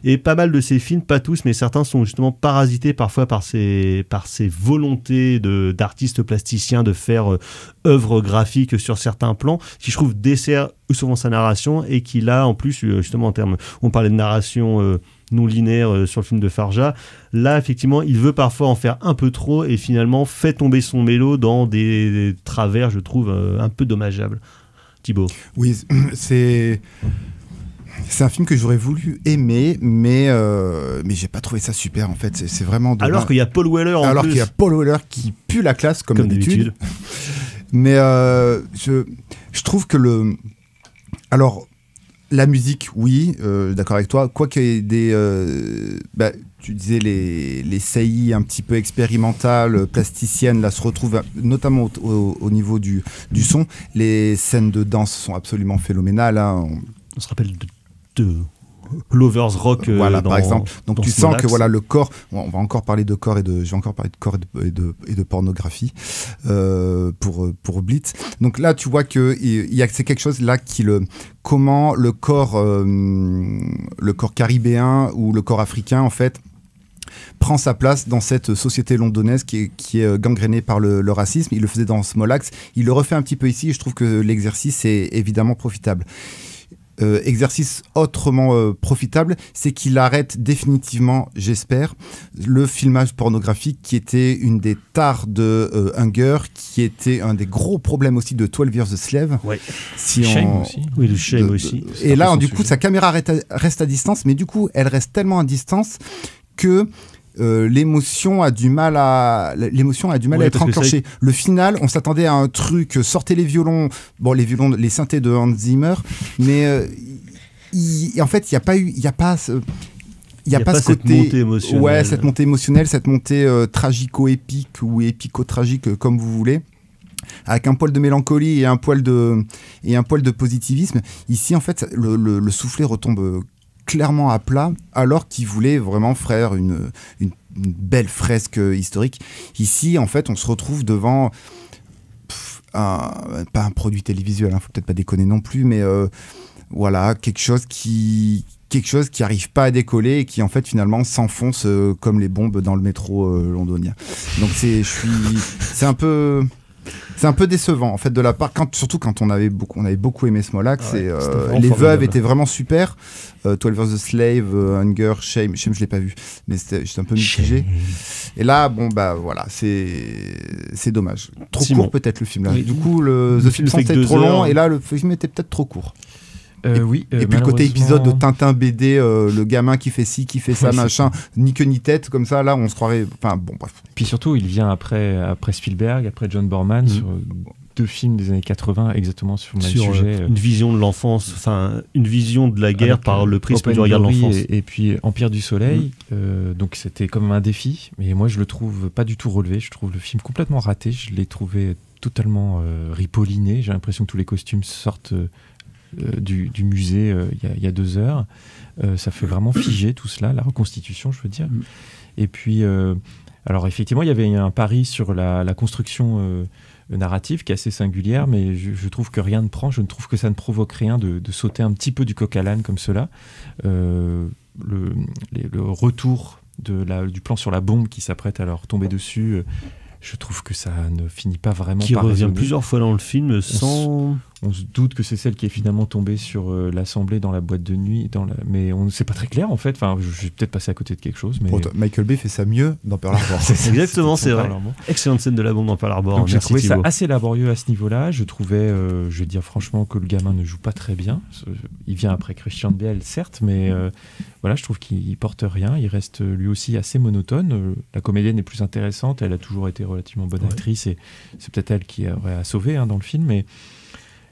et pas mal de ses films, pas tous, mais certains sont justement parasités parfois par ses volontés d'artiste plasticien de faire œuvre graphique sur certains plans, qui je trouve dessert souvent sa narration, et qui là en plus justement en termes, on parlait de narration non linéaire sur le film de Farja, là effectivement il veut parfois en faire un peu trop et finalement fait tomber son mélo dans des travers, je trouve, un peu dommageables. Thibaut. Oui, c'est un film que j'aurais voulu aimer, mais j'ai pas trouvé ça super en fait. C'est vraiment dommage. Alors qu'il y a Paul Weller en plus. Alors qu'il y a Paul Weller qui pue la classe comme d'habitude. Mais je trouve que alors la musique, oui, d'accord avec toi. Quoi qu'il y ait tu disais les saillies un petit peu expérimentales, plasticiennes, là se retrouvent notamment au niveau du son. Les scènes de danse sont absolument phénoménales. Hein. On se rappelle de Lovers Rock, voilà, par exemple. Donc tu sens que voilà, le corps, on va encore parler de corps j'ai encore parlé de corps et de pornographie pour Blitz. Donc là tu vois que c'est quelque chose là comment le corps caribéen ou le corps africain en fait prend sa place dans cette société londonienne qui est gangrénée par le racisme. Il le faisait dans Small Axe, il le refait un petit peu ici, et je trouve que l'exercice est évidemment profitable. Exercice autrement profitable, c'est qu'il arrête définitivement, j'espère, le filmage pornographique qui était une des tares de Hunger, qui était un des gros problèmes aussi de 12 Years a Slave. Ouais. Shame aussi. Oui, le Shame aussi. Et là, du coup, sa caméra reste à distance, mais du coup, elle reste tellement à distance que l'émotion a du mal à être enclenchée. Le final, on s'attendait à un truc, sortez les violons, les synthés de Hans Zimmer, mais en fait, il n'y a pas ce côté montée émotionnelle. Ouais, cette montée émotionnelle, cette montée tragico-épique ou épico-tragique, comme vous voulez. avec un poil de mélancolie et un poil de positivisme. Ici, en fait, le soufflet retombe clairement à plat, alors qu'il voulait vraiment faire une belle fresque historique. Ici, en fait, on se retrouve devant pas un produit télévisuel, faut peut-être pas déconner non plus, mais voilà, quelque chose qui arrive pas à décoller et qui en fait finalement s'enfonce comme les bombes dans le métro londonien. Donc c'est un peu décevant en fait de la part, surtout quand on avait beaucoup aimé Smolak. Les veuves étaient vraiment super. 12 Years a Slave, Hunger, Shame, je l'ai pas vu, mais j'étais un peu mitigé. Et là, bon bah voilà, c'est dommage. Trop court peut-être le film là. Oui. Du coup, The Film était trop long et là le film était peut-être trop court. Oui, et puis le côté épisode de Tintin BD, le gamin qui fait ci, qui fait ça, machin, ni queue ni tête, comme ça, là on se croirait. Enfin bon, bref. Puis surtout, il vient après Spielberg, après John Borman, sur 2 films des années 80, exactement sur le même sujet. Une vision de l'enfance, enfin une vision de la guerre par le prisme du regard de l'enfance. Et puis Empire du Soleil, donc c'était comme un défi, mais moi je le trouve pas du tout relevé. Je trouve le film complètement raté. Je l'ai trouvé totalement ripolliné. J'ai l'impression que tous les costumes sortent du musée il y a 2 heures. Ça fait vraiment figer tout cela, la reconstitution, je veux dire. Et puis, alors effectivement, il y avait un pari sur la construction narrative qui est assez singulière, mais je trouve que rien ne prend. Je ne trouve que ça ne provoque rien de sauter un petit peu du coq à l'âne comme cela. Le retour du plan sur la bombe qui s'apprête à leur tomber dessus, je trouve que ça ne finit pas vraiment qui par revient résonner. Plusieurs fois dans le film sans... On se doute que c'est celle qui est finalement tombée sur l'assemblée dans la boîte de nuit, mais c'est pas très clair en fait. Enfin, je vais peut-être passer à côté de quelque chose. Mais... Michael Bay fait ça mieux dans Pearl Harbor. Exactement, c'est vrai. Excellente scène de la bombe dans Pearl Harbor. Donc j'ai trouvé ça assez laborieux à ce niveau-là. Je trouvais, je vais dire franchement, que le gamin ne joue pas très bien. Il vient après Christian Bale, certes, mais voilà, je trouve qu'il porte rien. Il reste lui aussi assez monotone. La comédienne est plus intéressante. Elle a toujours été relativement bonne actrice et c'est peut-être elle qui aurait à sauver dans le film, mais...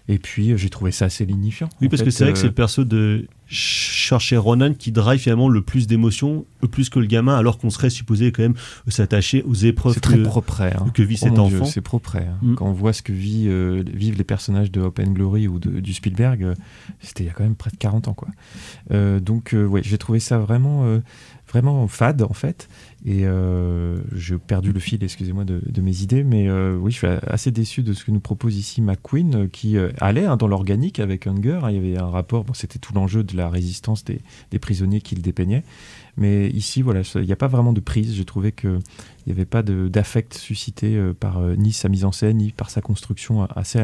Et puis j'ai trouvé ça assez lignifiant. Oui, parce que c'est vrai que c'est le perso de Saoirse Ronan qui drive finalement le plus d'émotions, plus que le gamin, alors qu'on serait supposé quand même s'attacher aux épreuves que vit cet enfant. C'est propre. Quand on voit ce que vivent les personnages de Hope and Glory ou du Spielberg, c'était il y a quand même près de 40 ans, quoi. Donc ouais, j'ai trouvé ça vraiment fade en fait, et j'ai perdu le fil, excusez-moi, de mes idées, mais oui, je suis assez déçu de ce que nous propose ici McQueen, qui allait dans l'organique avec Hunger. Il y avait un rapport, c'était tout l'enjeu de la résistance des prisonniers qu'il dépeignait, mais ici voilà, il n'y a pas vraiment de prise. J'ai trouvé qu'il n'y avait pas d'affect suscité par ni sa mise en scène ni par sa construction assez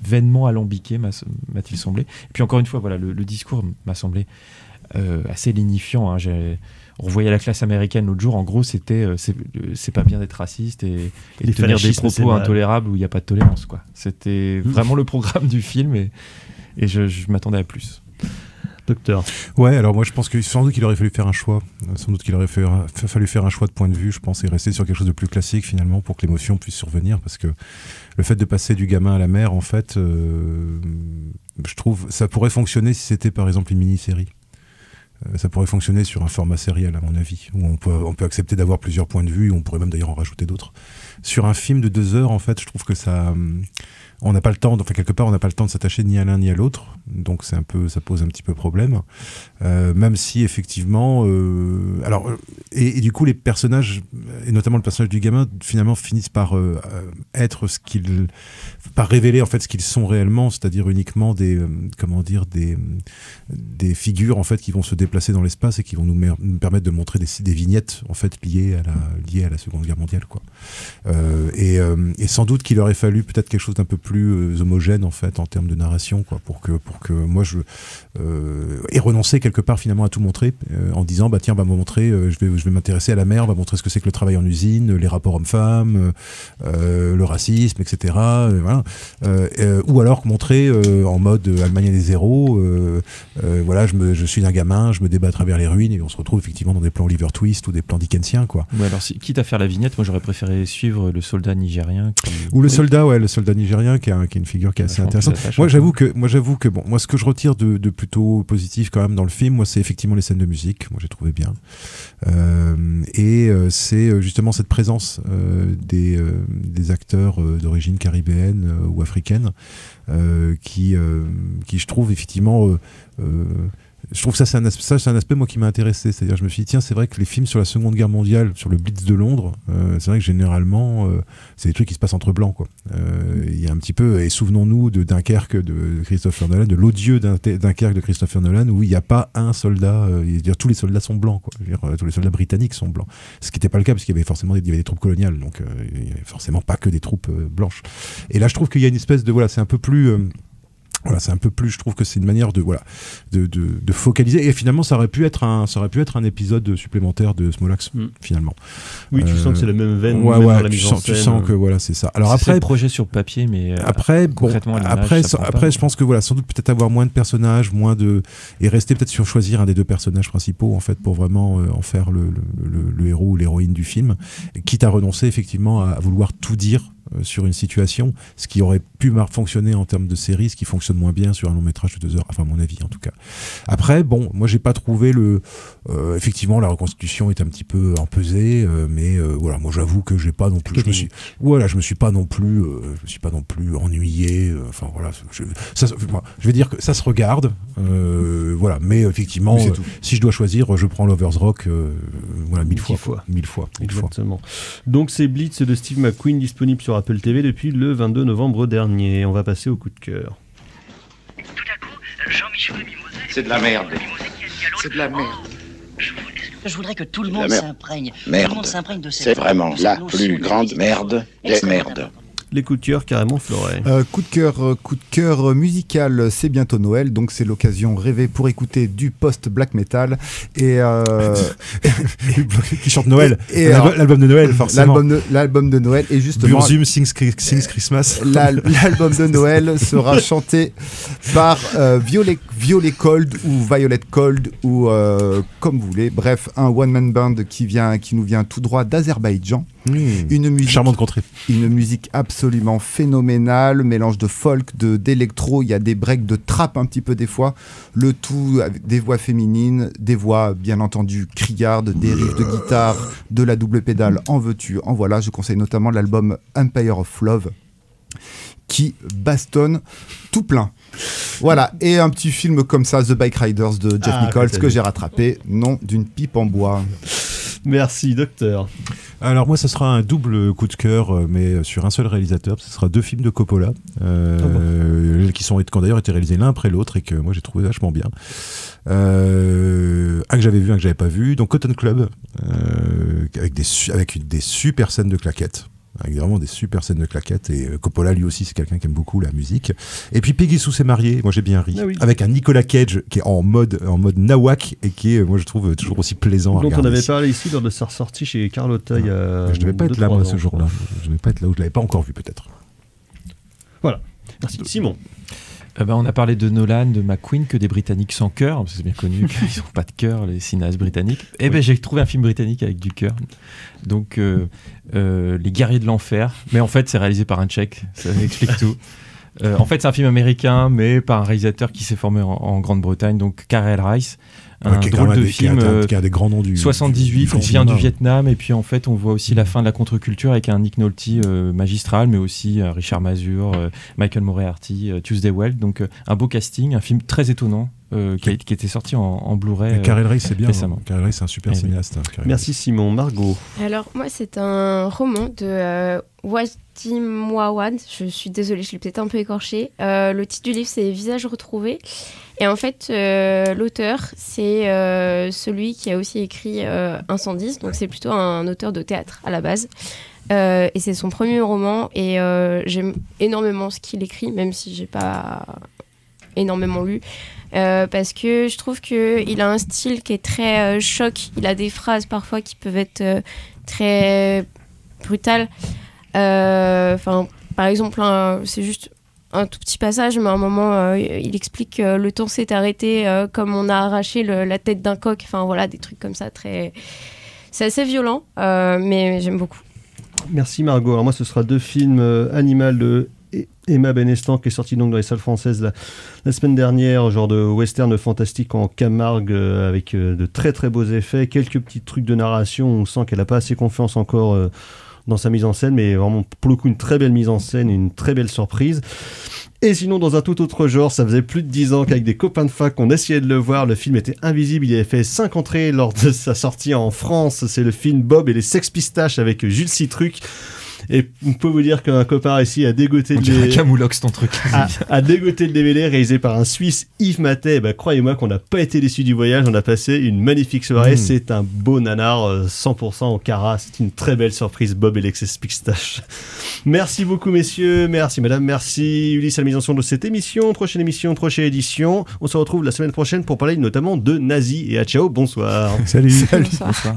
vainement alambiquée, m'a-t-il semblé. Et puis encore une fois, voilà, le discours m'a semblé assez lignifiant. On revoyait la classe américaine l'autre jour. En gros, c'était c'est pas bien d'être raciste et de tenir des propos intolérables où il n'y a pas de tolérance, quoi. C'était vraiment le programme du film, et je m'attendais à plus. Docteur. Ouais, alors moi je pense que sans doute qu'il aurait fallu faire un choix. Sans doute qu'il aurait fallu faire un choix de point de vue, je pense, et rester sur quelque chose de plus classique finalement pour que l'émotion puisse survenir, parce que le fait de passer du gamin à la mère, en fait, je trouve ça pourrait fonctionner si c'était par exemple une mini-série. Ça pourrait fonctionner sur un format sériel, à mon avis, où on peut accepter d'avoir plusieurs points de vue, on pourrait même d'ailleurs en rajouter d'autres. Sur un film de 2 heures, en fait, je trouve que ça... On n'a pas le temps, enfin quelque part, on n'a pas le temps de s'attacher ni à l'un ni à l'autre, donc ça pose un petit peu problème. Même si effectivement, alors et du coup les personnages, et notamment le personnage du gamin, finalement finissent par être par révéler en fait ce qu'ils sont réellement, c'est-à-dire uniquement des figures en fait qui vont se déplacer dans l'espace et qui vont nous permettre de montrer des vignettes en fait liées à la Seconde Guerre mondiale, quoi. Et sans doute qu'il aurait fallu peut-être quelque chose d'un peu plus homogène en fait en termes de narration, quoi, pour que moi et renoncer quelque part finalement à tout montrer, en disant bah tiens, on va me montrer, je vais m'intéresser à la mer, on va montrer ce que c'est que le travail en usine, les rapports hommes-femmes, le racisme, etc. Voilà. Ou alors montrer en mode Allemagne des héros, voilà, je suis un gamin, je me débat à travers les ruines, et on se retrouve effectivement dans des plans Oliver Twist ou des plans dickensiens, quoi. Ouais, alors quitte à faire la vignette, moi j'aurais préféré suivre le soldat nigérien ou le soldat nigérien qui est une figure qui est assez intéressante. Moi, j'avoue que bon, moi, ce que je retire de plutôt positif quand même dans le film, moi, c'est effectivement les scènes de musique. Moi, j'ai trouvé bien. C'est justement cette présence des acteurs d'origine caribéenne ou africaine qui, je trouve effectivement. Je trouve que ça c'est un aspect moi qui m'a intéressé, c'est-à-dire je me suis dit tiens, c'est vrai que les films sur la Seconde Guerre mondiale, sur le Blitz de Londres, c'est vrai que généralement c'est des trucs qui se passent entre blancs quoi. Il y a un petit peu, et souvenons-nous de Dunkerque de Christopher Nolan, de l'odieux Dunkerque de Christopher Nolan, où il n'y a pas un soldat, tous les soldats sont blancs quoi. Tous les soldats britanniques sont blancs, ce qui n'était pas le cas parce qu'il y avait forcément des troupes coloniales, donc il n'y avait forcément pas que des troupes blanches. Et là je trouve qu'il y a une espèce de c'est un peu plus c'est un peu plus, je trouve que c'est une manière de focaliser, et finalement ça aurait pu être un épisode supplémentaire de Smolax finalement. Oui, tu sens que c'est la même veine, ouais, même dans la mise en tu scène. sens que voilà, c'est ça. Alors c'est après, le projet sur papier, mais concrètement après je pense que sans doute peut-être avoir moins de personnages, et rester peut-être sur choisir un des deux personnages principaux en fait pour vraiment en faire le héros ou l'héroïne du film, quitte à renoncer effectivement à vouloir tout dire sur une situation, ce qui aurait pu fonctionner en termes de série, ce qui fonctionne moins bien sur un long métrage de 2 heures, enfin à mon avis en tout cas. Après, bon, moi j'ai pas trouvé effectivement la reconstitution est un petit peu empesée, mais voilà, moi j'avoue que j'ai pas non plus, je me suis pas non plus ennuyé, enfin voilà, je vais dire que ça se regarde, voilà, mais effectivement, si je dois choisir, je prends Lovers Rock, voilà, 1000 fois. Exactement. Donc c'est Blitz de Steve McQueen, disponible sur Apple TV depuis le 22 novembre dernier. On va passer au coup de cœur. Tout à coup, Jean-Michel Mimosé... C'est de la merde. C'est de la merde. Je voudrais que tout le monde s'imprègne. Merde. Tout le monde s'imprègne de cette... C'est vraiment la plus grande merde des merdes. Les coups de cœur carrément Floret. Coup de cœur musical, c'est bientôt Noël, donc c'est l'occasion rêvée pour écouter du post-black metal et qui chante Noël, et l'album de Noël forcément. L'album de Noël, et justement Burzum Sings Christmas. L'album de Noël sera chanté par Violet Cold ou Violet Cold ou comme vous voulez. Bref, un one-man band qui nous vient tout droit d'Azerbaïdjan. Une musique charmante contrée. Une musique absolument phénoménale, mélange de folk, d'électro, il y a des breaks de trap un petit peu des fois, le tout avec des voix féminines, des voix bien entendu criardes, des riffs de guitare, de la double pédale, en veux-tu, en voilà. Je conseille notamment l'album Empire of Love qui bastonne tout plein. Voilà, et un petit film comme ça, The Bike Riders de Jeff Nichols, que j'ai rattrapé, nom d'une pipe en bois. Merci, docteur. Alors moi, ce sera un double coup de cœur, mais sur un seul réalisateur. Ce sera 2 films de Coppola, qui ont d'ailleurs été réalisés l'un après l'autre et que moi j'ai trouvé vachement bien. Un que j'avais vu, un que j'avais pas vu. Donc Cotton Club, avec des super scènes de claquettes. Avec vraiment des super scènes de claquettes, et Coppola lui aussi c'est quelqu'un qui aime beaucoup la musique. Et puis Peggy Sue s'est mariée, moi j'ai bien ri, avec un Nicolas Cage qui est en mode nawak et qui est, moi je trouve, toujours aussi plaisant à regarder. Donc on avait parlé ici lors de sa ressortie chez Carlotta il y a je devais pas être là moi ce jour-là, je devais pas être là où je l'avais pas encore vu peut-être. Voilà, merci. Simon. On a parlé de Nolan, de McQueen, que des Britanniques sans cœur, parce que c'est bien connu qu'ils n'ont pas de cœur, les cinéastes britanniques. J'ai trouvé un film britannique avec du cœur. Donc, Les Guerriers de l'Enfer. Mais en fait, c'est réalisé par un Tchèque, ça explique tout. En fait, c'est un film américain, mais par un réalisateur qui s'est formé en Grande-Bretagne, donc Karel Reiss. Un drôle de film qui a des grands noms du 78, on vient du Vietnam, et puis en fait on voit aussi la fin de la contre-culture avec un Nick Nolte magistral, mais aussi Richard Masur, Michael Moriarty, Tuesday Weld, donc un beau casting, un film très étonnant qui était sorti en Blu-ray Karel Reiss, c'est bien récemment. Karel Reiss, c'est un super cinéaste. Merci Simon. Margot. Alors moi c'est un roman de Wasim Mawad, je suis désolée, je l'ai peut-être un peu écorché. Le titre du livre c'est Visages retrouvés. Et en fait, l'auteur, c'est celui qui a aussi écrit Incendie, donc c'est plutôt un auteur de théâtre à la base. Et c'est son premier roman, et j'aime énormément ce qu'il écrit, même si j'ai pas énormément lu, parce que je trouve qu'il a un style qui est très choc. Il a des phrases parfois qui peuvent être très brutales. Par exemple, c'est juste un tout petit passage, mais à un moment, il explique que le temps s'est arrêté comme on a arraché la tête d'un coq. Enfin, voilà, des trucs comme ça. C'est assez violent, mais j'aime beaucoup. Merci Margot. Alors moi, ce sera 2 films, Animal de Emma Benestan, qui est sorti donc dans les salles françaises la semaine dernière, genre de western fantastique en Camargue, avec de très très beaux effets, quelques petits trucs de narration, on sent qu'elle n'a pas assez confiance encore dans sa mise en scène, mais vraiment pour le coup une très belle mise en scène, une très belle surprise. Et sinon, dans un tout autre genre, ça faisait plus de 10 ans qu'avec des copains de fac, on essayait de le voir. Le film était invisible, il avait fait 5 entrées lors de sa sortie en France. C'est le film Bob et les Sex Pistaches avec Jules Citruc. Et on peut vous dire qu'un copain ici a dégoté le DVD. Camoulox, ton truc. a dégoté le DVD réalisé par un Suisse, Yves Matet. Bah, croyez-moi qu'on n'a pas été déçus du voyage. On a passé une magnifique soirée. C'est un beau nanar 100% au Cara. C'est une très belle surprise, Bob et les Sex Pistaches. Merci beaucoup, messieurs. Merci, madame. Merci, Ulysse, à la mise en son de cette émission. Prochaine édition. On se retrouve la semaine prochaine pour parler notamment de nazis. Et à ciao, bonsoir. Salut. Bonsoir.